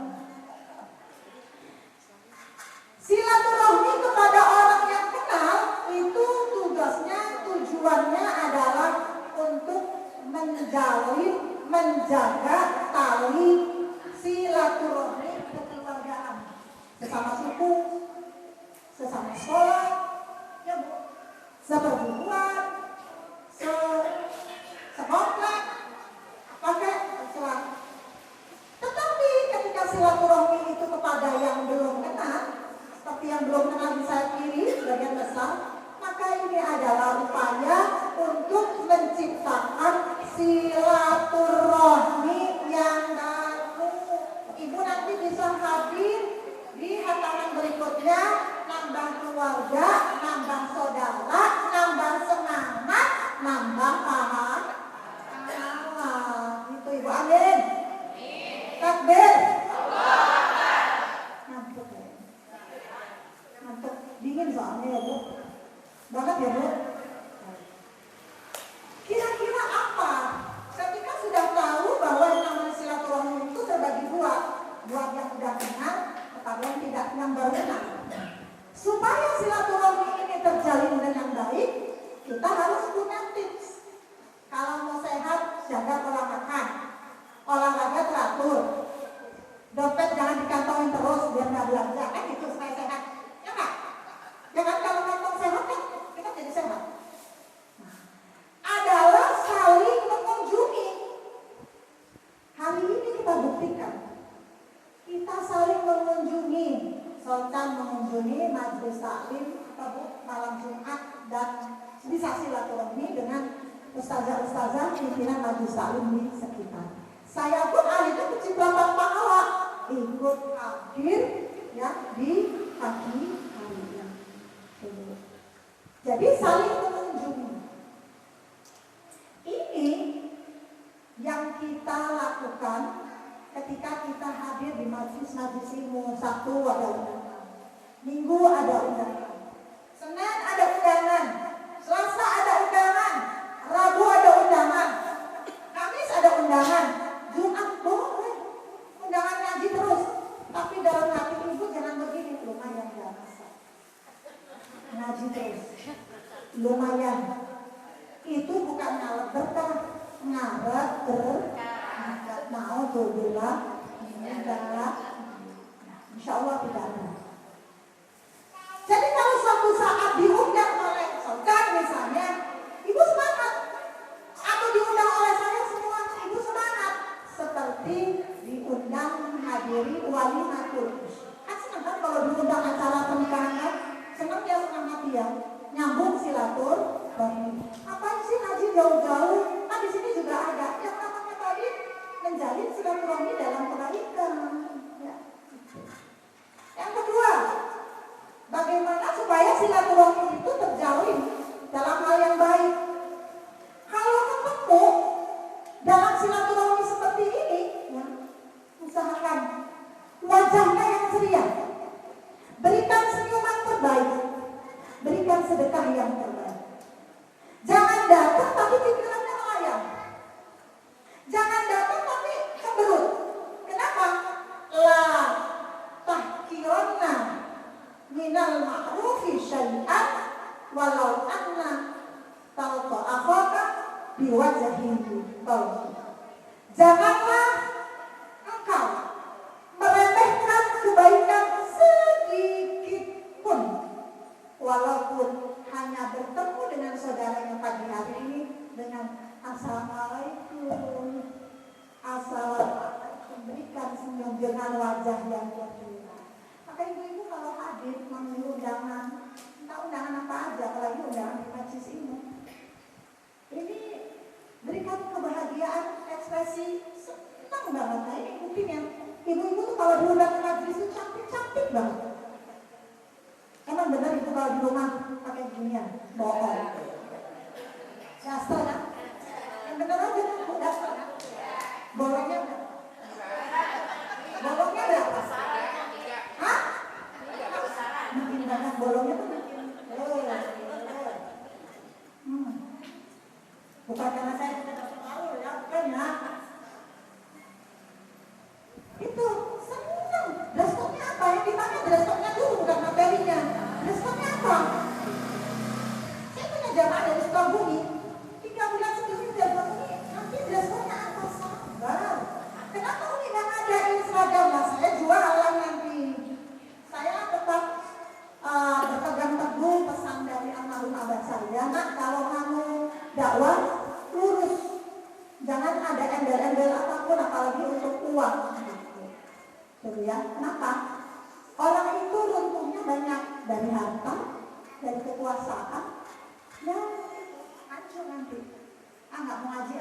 Silaturahmi kepada orang yang kenal itu tugasnya, tujuannya adalah untuk menjalin, menjaga tali silaturahmi kekeluargaan sesama suku, sesama sekolah, ya Bu, seperguruan, sekomplek, pakai selang. Tetapi ketika silaturahmi itu kepada yang belum kenal, seperti yang belum kenal di sayap kiri sebagian besar, maka ini adalah upaya untuk menciptakan silaturahmi yang baru. Ibu nanti bisa hadir di halaman berikutnya, nambah keluarga, nambah saudara, nambah semangat, nambah paham. Itu Ibu, amin. Takbir. Ngantuk ya. Ngantuk, dingin soalnya ya Bu. Banget ya Bu. Kira-kira apa? Ketika sudah tahu bahwa yang namanya silaturahmi itu terbagi dua, buat yang udah kenal kepada yang supaya silaturahmi ini terjalin dengan baik, kita harus punya tips. Kalau mau sehat, jaga pola makan, olahraga teratur, dompet jangan dikantongin terus biar nggak belanja, kan gitu supaya sehat, ya nggak? Ya kan, kalau kantong sehat kan kita jadi sehat. Nah, adalah saling mengunjungi. Hari ini kita buktikan, kita saling mengunjungi, Sultan mengunjungi majelis taklim atau malam Jumat dan bisa silaturahmi dengan ustazah-ustazah pimpinan majelis taklim di sekitar. Saya pun akhirnya kecipratan pahala ikut hadir ya di pagi hari ini. Jadi saling mengunjungi. Ini yang kita lakukan ketika kita hadir di majelis ilmu. Sabtu ada undangan, Minggu ada undangan, Senin ada undangan, Selasa ada undangan, Rabu ada undangan, Kamis ada undangan, Jumat boleh undangan ngaji terus. Tapi dalam hati ibu jangan begini, lumayan gak bisa ngaji terus, lumayan. Itu bukan ngalap berkah, ngarep berkah. Mau tuh bilang enggak, insya Allah tidak ada. Jadi kalau suatu saat diundang oleh Sultan misalnya, ibu semangat. Atau diundang oleh saya semua, ibu semangat. Seperti diundang menghadiri walimatul. Kan senang kan kalau diundang acara pernikahan kan? Senang ya, senang hati ya. Nyambung silaturahmi. Apa sih ngaji jauh-jauh? Kan di sini juga ada. Yang namanya tadi menjalin silaturahmi dalam kebaikan. Ya. Yang kedua, bagaimana supaya silaturahmi itu terjalin dalam hal yang baik? Kalau ketemu dalam silaturahmi seperti ini, ya, usahakan wajahnya yang ceria, berikan senyuman terbaik, berikan sedekah yang terbaik. Jangan datang tapi pikirannya melayang. Jangan datang tapi cemberut. Kenapa? La tahkironna minal ma'rufi syai'an walau anna talqa akhaka biwajhihi talqa. Janganlah engkau meremehkan kebaikan sedikit pun, walaupun hanya bertemu dengan saudaranya pagi hari ini dengan assalamualaikum, assalamualaikum, berikan senyum dengan wajah yang gembira. Maka ibu-ibu kalau hadir memenuhi undangan, entah undangan apa aja, apalagi undangan di majelis ini berikan kebahagiaan, ekspresi senang banget. Nah ini buktinya, ibu-ibu tuh kalau diundang ke majelis itu cantik-cantik banget. Emang benar itu kalau di rumah pakai ginian, bohong. Dasar kan? Yang benar aja, dasar kan? Bolongnya berapa? Bolongnya berapa? Hah? Makin banyak bolongnya tuh makin. Bukan karena saya tidak tahu ya, bukan ya. Itu senang. Dress code-nya apa? Yang dipakai dress code-nya dulu, bukan materinya. Dress code-nya apa? Saya punya jamaah dari Sukabumi. 3 bulan sebelumnya dia bilang, nanti dress code-nya apa? Sabar. Kenapa Umi nggak ngadain seragam? Nah, saya jualan nanti. Saya tetap berpegang teguh pesan dari almarhum abah saya. Nak, kalau kamu dakwah, lurus. Jangan ada embel-embel apapun, apalagi untuk uang. Gitu ya. Kenapa? Orang itu runtuhnya banyak, dari harta, dari kekuasaan, ya hancur nanti. Nggak mau ngaji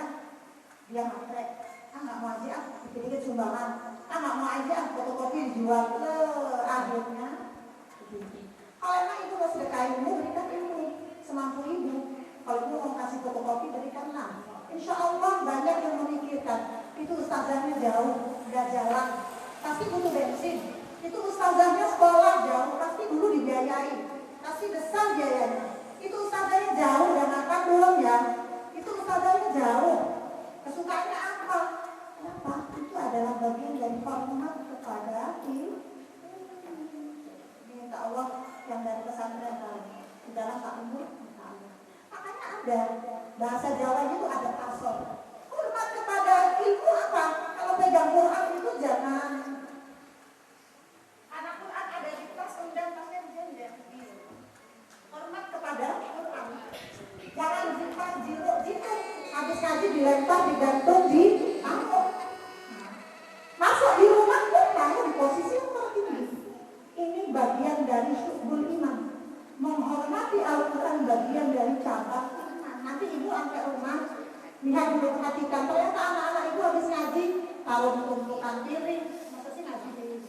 dia matre. Nggak mau ngaji dikit-dikit sumbangan. Nggak mau ngaji fotokopi dijual. Akhirnya kalau emang ibu mau sedekah ilmu, berikan ilmu semampu ibu. Kalau ibu mau kasih fotokopi, berikanlah. Insya Allah banyak yang memikirkan itu ustazahnya jauh, nggak jalan, pasti butuh bensin. Itu ustazahnya sekolah jauh, pasti dulu dibiayai, pasti besar biayanya. Itu ustazahnya jauh, udah makan belum ya? Itu ustazahnya jauh, kesukaannya apa? Kenapa? Itu adalah bagian dari hormat kepada minta Allah yang dari Ya, bahasa Jawa itu ada pasor. Hormat kepada ilmu apa? Kalau pegang Quran itu jangan. Anak Quran ada di tas undang pakai jender. Hormat kepada Quran. Jangan simpan jiruk. Habis ngaji dilempar digantung di angkot. Masuk di rumah pun kamu di posisi yang tertinggi. Ini bagian dari syukur iman. Menghormati Al-Quran bagian dari cabang iman. Nanti ibu sampai rumah lihat dulu, perhatikan. Ternyata anak-anak ibu habis ngaji taruh di tumpukan piring. Masa sih ngaji di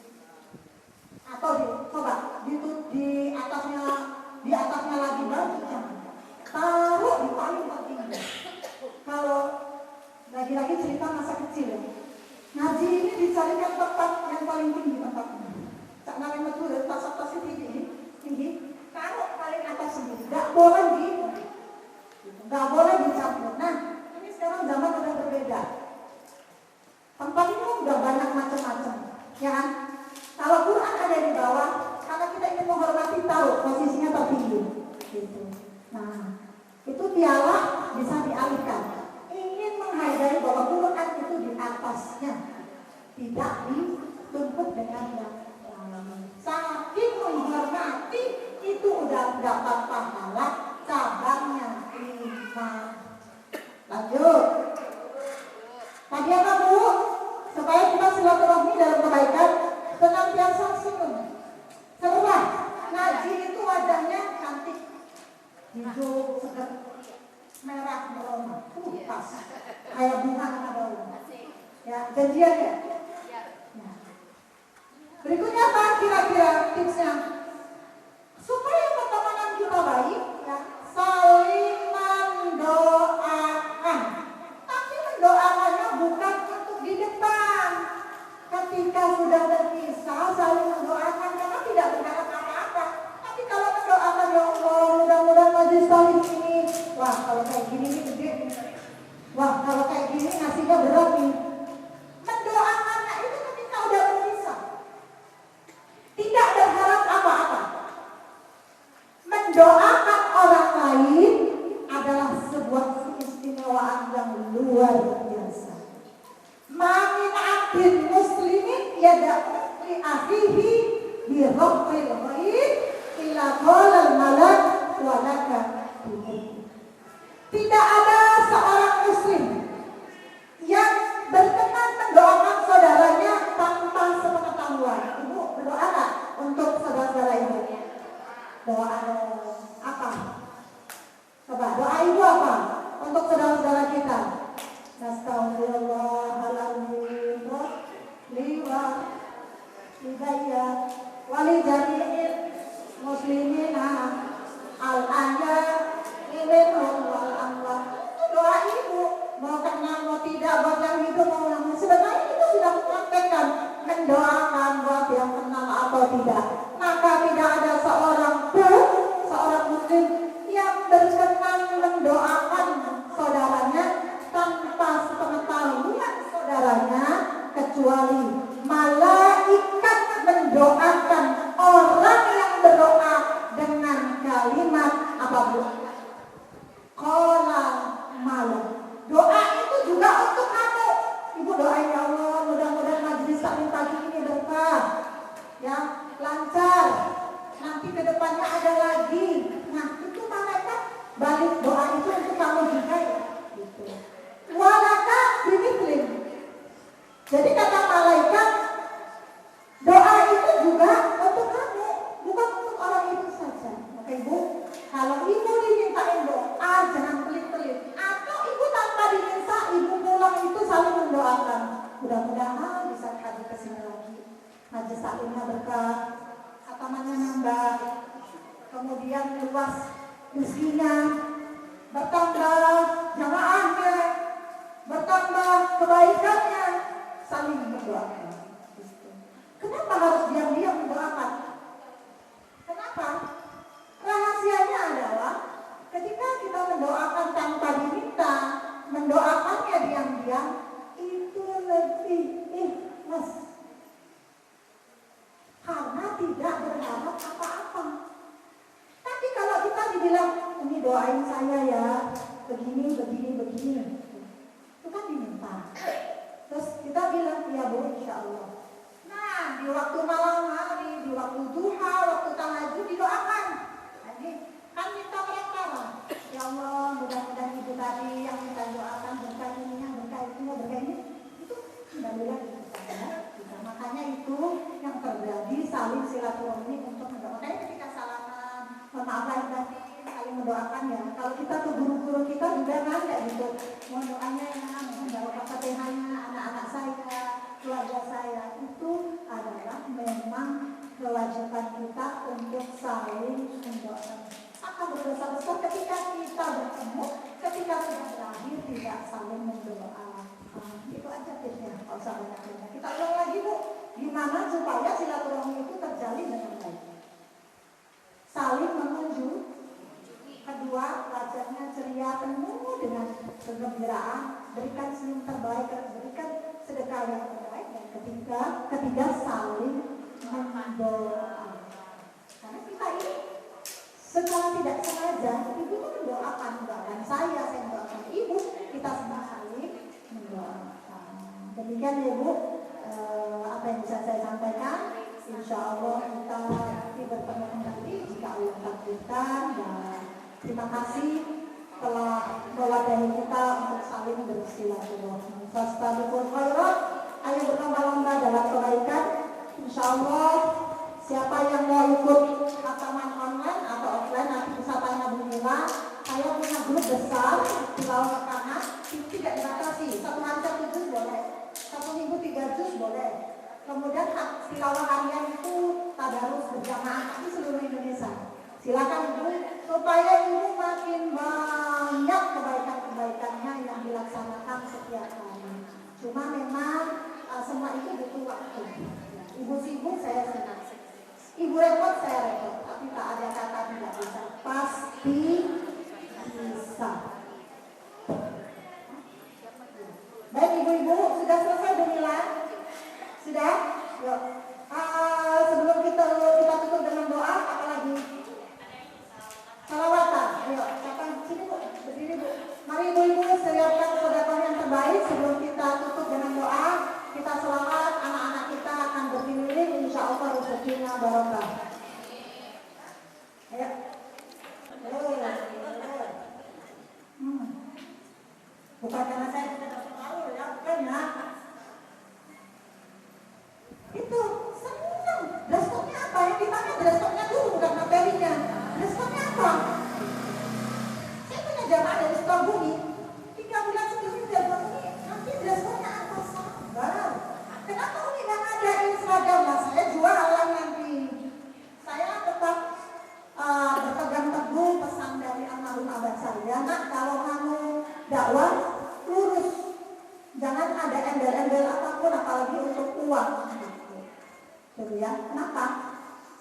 atau coba di atasnya lagi baju, taruh di paling tertinggi. Kalau lagi-lagi cerita masa kecil ya, ngaji ini dicarikan tempat yang paling tinggi tempatnya. Tak namanya betul, tas tinggi, taruh paling atas sendiri. Nggak boleh dicampur. Nah, ini sekarang zaman udah berbeda. Tempat ini udah banyak macam-macam, ya kan? Kalau Quran ada di bawah, karena kita ingin menghormati, taruh posisinya tertinggi. Gitu. Nah, itu piala bisa dialihkan. Ingin menghargai bahwa Quran itu di atasnya, tidak ditumpuk dengan yang lain. Saking menghormati itu udah dapat pahala cabangnya iman. Lanjut. Tadi apa Bu? Supaya kita silaturahmi dalam kebaikan, senantiasa senyum, cerah. Ngaji itu wajahnya cantik, hijau, segar, merah, merona, pas, kayak bunga sama daun. Ya, janjian ya. Ya. Berikutnya apa kira-kira tipsnya? Supaya pertemanan kita baik, ya, saling mendoakan. Tapi mendoakannya bukan untuk di depan. Ketika sudah berpisah, saling mendoakan karena tidak berharap apa-apa. Tapi kalau mendoakan, ya Allah, mudah-mudahan majelis saling ini, wah kalau kayak gini nih gede. Wah kalau kayak gini nasinya berat nih. Mendoakannya itu ketika udah berpisah. Tidak berharap apa-apa. Mendoakan orang lain adalah sebuah keistimewaan yang luar biasa. Mamin abdin muslimin yada'u li akhihi bi rabbil ghaib ila qalal malak wa laka. Tidak ada seorang muslim yang berkenan mendoakan saudaranya tanpa sepengetahuan. Ibu berdoa nggak untuk saudara-saudara ibu? Doa apa? Coba doa ibu apa untuk saudara-saudara kita? Astagfirullahaladzim liwa hidayah wali jami'il muslimina al-aya iminhum wal amwat. Itu doa ibu. Mau kenal mau tidak, buat yang hidup mau yang sebenarnya itu sudah mempraktekkan mendoakan buat yang kenal atau tidak. Maka tidak ada seorang pun, seorang muslim yang berkenan mendoakan saudaranya tanpa sepengetahuan saudaranya, kecuali malaikat mendoakan orang yang berdoa dengan kalimat apa Bu? Qala malu. Doa itu juga untuk kamu. Ibu doain ya Allah, mudah-mudahan majelis taklim pagi ini berkah, ya, lancar. Nanti kedepannya ada lagi. Nah itu malaikat balik doa itu untuk kamu juga ya. Gitu. Walaka bimithlim. Jadi kata malaikat, doa itu juga untuk kamu, bukan untuk orang itu saja. Oke Ibu, kalau ibu dimintain doa jangan pelit-pelit. Atau ibu tanpa diminta, ibu pulang itu saling mendoakan. Mudah-mudahan bisa hadir ke sini lagi. Majelis taklimnya berkah, khatamannya nambah, kemudian luas rezekinya, bertambah jamaahnya, bertambah kebaikannya, saling mendoakan. Kenapa harus diam-diam mendoakan? Kenapa? Rahasianya adalah ketika kita mendoakan tanpa diminta, mendoakannya diam-diam, itu lebih ikhlas. Karena tidak berharap apa-apa. Tapi kalau kita dibilang, ini doain saya ya, begini. Itu kan diminta. Terus kita bilang, ya Bu, insya Allah. Nah, di waktu malam hari, di waktu duha, waktu tahajud didoakan. Jadi kan minta perkara. Ya Allah, mudah-mudahan ibu tadi yang kita doakan berkah ini, berkah ini. Itu mudah-mudahan kita. Makanya itu yang terjadi saling silaturahmi untuk mendoakan. Makanya ketika salaman, maaf lahir batin, saling mendoakan ya. Kalau kita tuh guru-guru kita juga kan kayak gitu. Mohon doanya ya, mohon barokah Fatihahnya, anak-anak saya, keluarga saya. Itu adalah memang kewajiban kita untuk saling mendoakan. Akan berdosa besar ketika kita bertemu, ketika sudah berakhir tidak saling mendoakan. Itu aja tipsnya, kalau usah banyak-banyak. Kita ulang lagi Bu, gimana supaya silaturahmi itu terjalin dengan baik. Saling menunjuk. Kedua, wajahnya ceria, penuh dengan kegembiraan, berikan senyum terbaik, berikan sedekah yang terbaik. Dan ketiga saling mendoakan. Karena kita ini secara tidak sengaja, ibu itu mendoakan saya mendoakan ibu, kita semua saling mendoakan. Demikian ya Bu, apa yang bisa saya sampaikan. Insya Allah kita nanti bertemu kembali jika Allah takdirkan. Dan terima kasih telah mewadahi kita untuk saling bersilaturahmi. Fastabiqul khairat, ayo berlomba-lomba dalam kebaikan. Insya Allah siapa yang mau ikut khataman online atau offline nanti bisa tanya Bu Mila. Saya punya grup besar di bawah rekaman, itu tidak dibatasi. 1 hari 1 juz boleh, 1 minggu 3 juz boleh. Kemudian tilawah harian itu tadarus berjamaah di seluruh Indonesia. Silakan Ibu, supaya Ibu makin banyak kebaikan-kebaikannya yang dilaksanakan setiap hari. Cuma memang semua itu butuh waktu. Ibu sibuk, saya senang. Ibu repot, saya repot. Tapi tak ada kata tidak bisa. Pasti bisa. Baik Ibu-ibu, sudah selesai Bu Mila? Sudah? Yuk. Sebelum kita tutup dengan doa, apa lagi? Salawatan. Ayo, siapa? Sini Bu, berdiri Bu. Mari Ibu-ibu siapkan sedekah yang terbaik sebelum kita tutup dengan doa. Kita selawat, anak-anak kita akan berkeliling, insya Allah rezekinya barokah. Ayo. Bukan karena saya tidak tahu ya, bukan ya. Itu senang. Dress code-nya apa? Yang ditanya dress code-nya dulu, bukan materinya. Dress code-nya apa? Saya punya jamaah dari Sukabumi. 3 bulan sebelum dress code-nya, nanti dress code-nya apa? Sabar. Kenapa Umi nggak ngadain seragam? Nah, saya jualan nanti. Saya tetap berpegang teguh pesan dari almarhum abah saya. Nak, kalau kamu dakwah lurus, jangan ada embel-embel apapun, apalagi untuk uang. Gitu ya. Kenapa?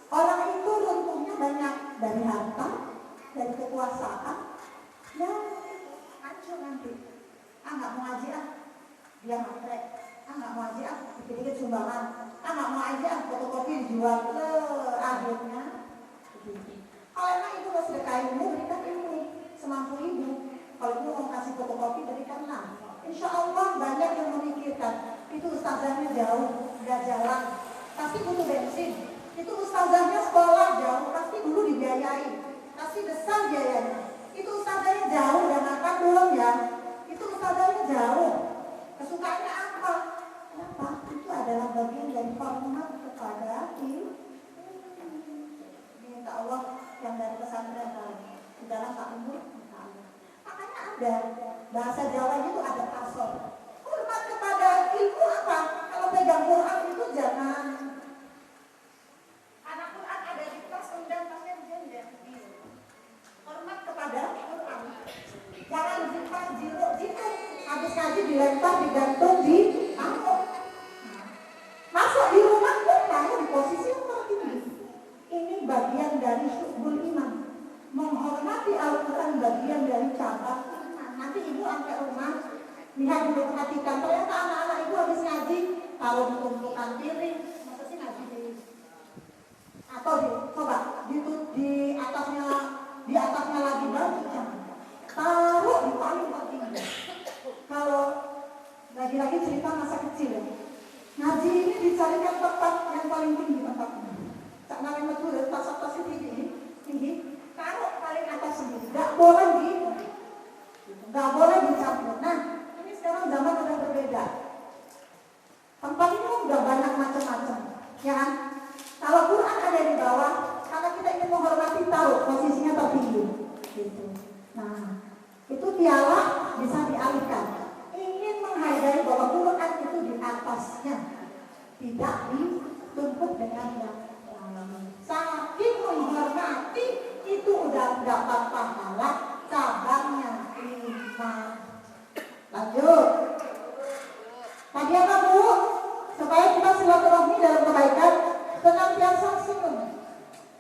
Orang itu runtuhnya banyak, dari harta, dari kekuasaan, dan hancur nanti. Nggak mau ngaji dia matre. Nggak mau ngaji dikit-dikit sumbangan. Nggak mau ngaji fotokopi dijual ke akhirnya. Kalau emang ibu mau sedekah ilmu, berikan ilmu semampu ibu. Kalau ibu mau kasih fotokopi, berikanlah. Insya Allah banyak yang memikirkan. Itu ustazahnya jauh, nggak jalan, pasti butuh bensin. Itu ustazahnya sekolah jauh, pasti dulu dibiayai, pasti besar biayanya. Itu ustazahnya jauh, udah makan belum ya? Itu ustazahnya jauh. Kesukaannya apa? Kenapa? Itu adalah bagian dari hormat kepada ilmu. Minta Allah yang dari pesantren di dalam Pak Umur. Makanya ada bahasa Jawanya itu ada pasor. Hormat kepada ilmu apa? Kalau pegang Quran itu jangan. Anak Quran ada di kelas undang pasien janda. Hormat kepada Quran. Jangan simpan jiruk. Habis ngaji dilempar, digantung di angkot. Masuk di rumah pun kamu di posisi yang tertinggi. Ini bagian dari syukur iman. Menghormati Al-Quran bagian dari cabang iman. Nanti ibu sampai rumah, lihat dulu, perhatikan. Ternyata anak-anak ibu habis ngaji, kalau di tumpukan piring, masa sih ngaji di atau coba di atasnya lagi baju, taruh di paling gitu. Nah, itu piala bisa dialihkan. Ingin menghargai bahwa Quran itu di atasnya, tidak ditumpuk dengan yang lain. Saking menghormati itu udah dapat pahala cabangnya 5. Lanjut. Tadi apa Bu? Supaya kita silaturahmi dalam kebaikan, senantiasa senyum,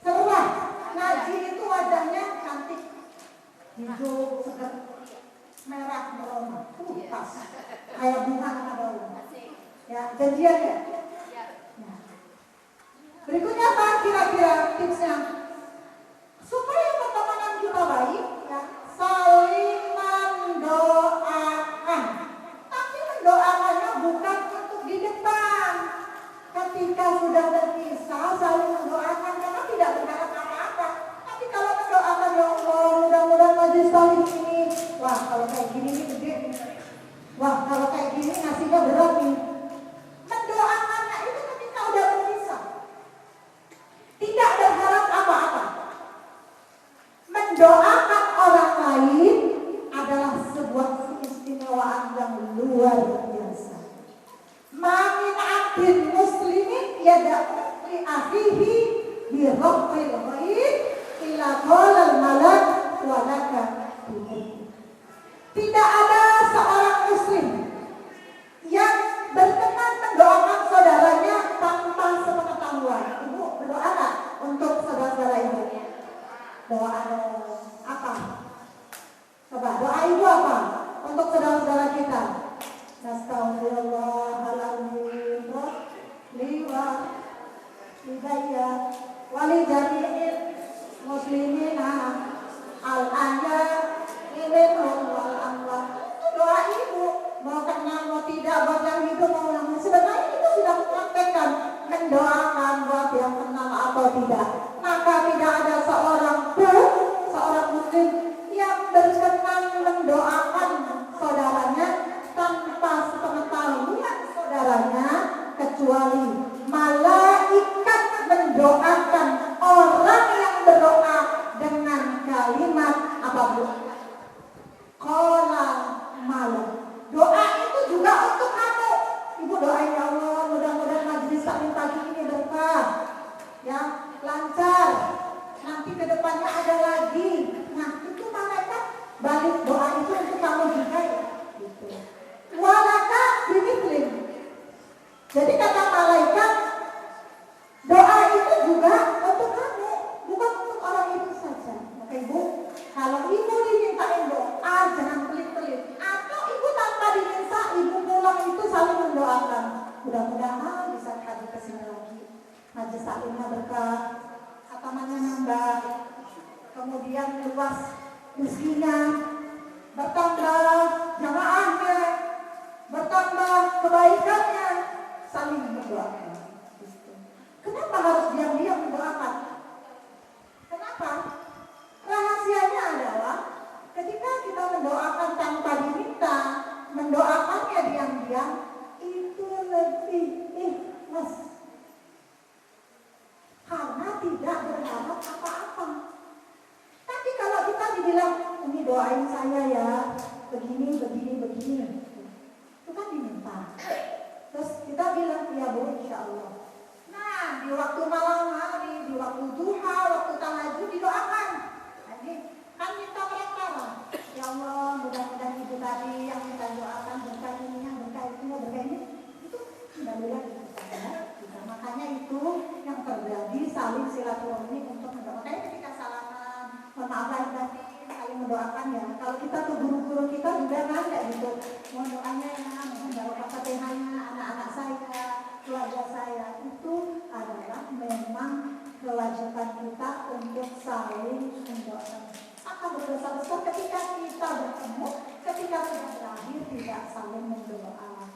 cerah. Ngaji itu wajahnya cantik, hijau segar, merah merona, pas kayak bunga sama daun. Ya, janjian ya. Nah. Berikutnya apa kira-kira tipsnya? Supaya pertemanan kita baik, ya, saling mendoakan. Tapi mendoakannya bukan untuk di depan. Ketika sudah berpisah, saling mendoakan karena tidak berharap apa-apa. Tapi kalau mendoakan, ya Allah, mudah-mudahan majelis taklim ini, wah kalau kayak gini nih gede nih. Wah kalau kayak gini nasinya berat nih. Mendoakannya itu ketika udah berpisah, tidak berharap apa-apa. Mendoakan orang lain adalah sebuah keistimewaan yang luar biasa. Mamin abdin muslimin yada'u li akhihi bi rabbil ghaib ila qalal malak wa laka. Tidak ada seorang muslim yang berkenan mendoakan saudaranya tanpa sepengetahuan. Ibu berdoa nggak untuk saudara-saudara ibu? Doa apa? Coba doa ibu apa untuk saudara-saudara kita? Nastaghfirullahaladzim liwa hidayah wali jami'il muslimina al-aya iminhum wal amwat. Doa ibu, mau kenal mau tidak, buat yang hidup mau yang sebenarnya itu sudah mempraktekkan mendoakan buat yang kenal atau tidak. Maka tidak ada seorang pun, seorang muslim yang berkenan mendoakan saudaranya tanpa sepengetahuan saudaranya, kecuali malaikat mendoakan orang yang berdoa dengan kalimat apa Bu? Qala malam. Doa itu juga untuk kamu. Ibu doain ya Allah, mudah-mudahan majelis taklim pagi ini berkah, ya, lancar. Nanti kedepannya ada lagi. Nah itu malaikat balik doa itu untuk kamu juga ya. Gitu. Walaka bimithlim. Jadi kata malaikat, doa itu juga untuk kamu, bukan untuk orang itu saja. Maka ibu, kalau ibu dimintain doa jangan pelit-pelit. Atau ibu tanpa diminta, ibu pulang itu saling mendoakan. Mudah-mudahan bisa hadir ke sini lagi. Majelis taklimnya berkah, khatamannya nambah, kemudian luas rezekinya, bertambah jamaahnya, bertambah kebaikannya, saling mendoakan. Kenapa harus diam-diam mendoakan? Kenapa? Rahasianya adalah ketika kita mendoakan tanpa diminta, mendoakannya diam-diam, itu lebih ikhlas. Karena tidak berharap apa-apa. Tapi kalau kita dibilang, ini doain saya ya, begini, itu kan diminta. Terus kita bilang, iya Bu, insya Allah. Nah, di waktu malam hari, di waktu duha, waktu tahajud didoakan. Jadi kan minta mereka, ya Allah, mudah-mudahan ibu tadi yang kita doakan berkah ini, berkah ini, itu tidak boleh kita. Makanya itu yang terjadi saling silaturahmi untuk mendoakan. Makanya ketika salaman, mohon maaf lahir batin, saling mendoakan ya. Kalau kita tuh guru-guru kita juga nanya gitu, mohon doanya ya, mohon bawa Fatihahnya anak-anak saya, keluarga saya. Itu adalah memang kewajiban kita untuk saling mendoakan. Maka berdosa besar ketika kita bertemu, ketika sudah berakhir tidak saling mendoakan.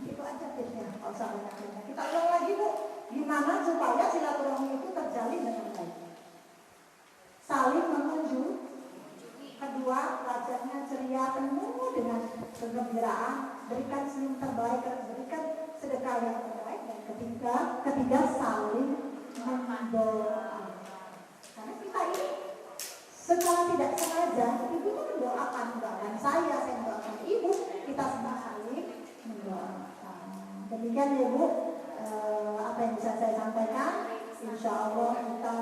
Itu aja tipsnya, kalau usah banyak-banyak. Kita ulang lagi Bu, gimana supaya silaturahmi itu terjalin dengan baik. Saling mengunjungi. Kedua, wajahnya ceria, penuh dengan kegembiraan, berikan senyum terbaik, berikan sedekah yang terbaik. Dan ketiga saling mendoakan. Karena kita ini secara tidak sengaja ibu kan mendoakan saya mendoakan ibu, kita semua saling mendoakan. Demikian ya Bu, apa yang bisa saya sampaikan. Insya Allah kita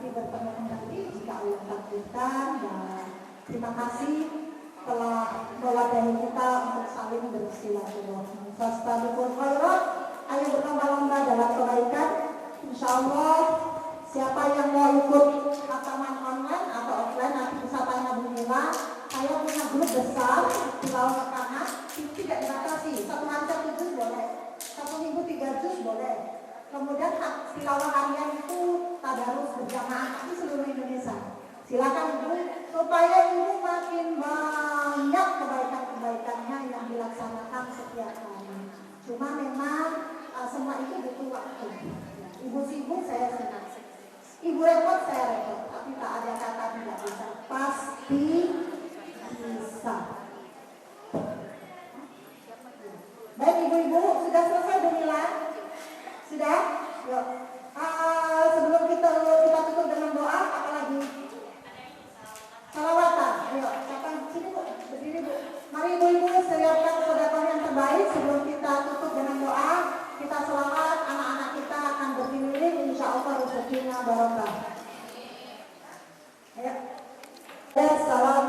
bertemu kembali jika Allah takdirkan, dan terima kasih telah mewadahi kita untuk saling bersilaturahmi. Fastabiqul khairat, ayo berlomba-lomba dalam kebaikan. Insya Allah siapa yang mau ikut khataman online atau offline nanti bisa tanya Bu Mila. Saya punya grup besar di bawah rekanan, tidak dibatasi, satu hari 1 juz boleh, 1 minggu 3 juz boleh. Kemudian tilawah harian itu tadarus berjamaah di seluruh Indonesia. Silakan Ibu, supaya Ibu makin banyak kebaikan-kebaikannya yang dilaksanakan setiap hari. Cuma memang semua itu butuh waktu. Ibu sibuk, saya sibuk. Ibu repot, saya repot. Tapi tak ada kata tidak bisa. Pasti bisa. Baik ibu-ibu, sudah selesai Bu Mila? Sudah? Yuk. Sebelum kita tutup dengan doa, apalagi? Salawatan. Ayo, siapa sini Bu? Berdiri Bu. Mari ibu-ibu siapkan sedekah yang terbaik sebelum kita tutup dengan doa. Kita selawat, anak-anak kita akan berkeliling, insya Allah rezekinya barokah. Ayo. Salam.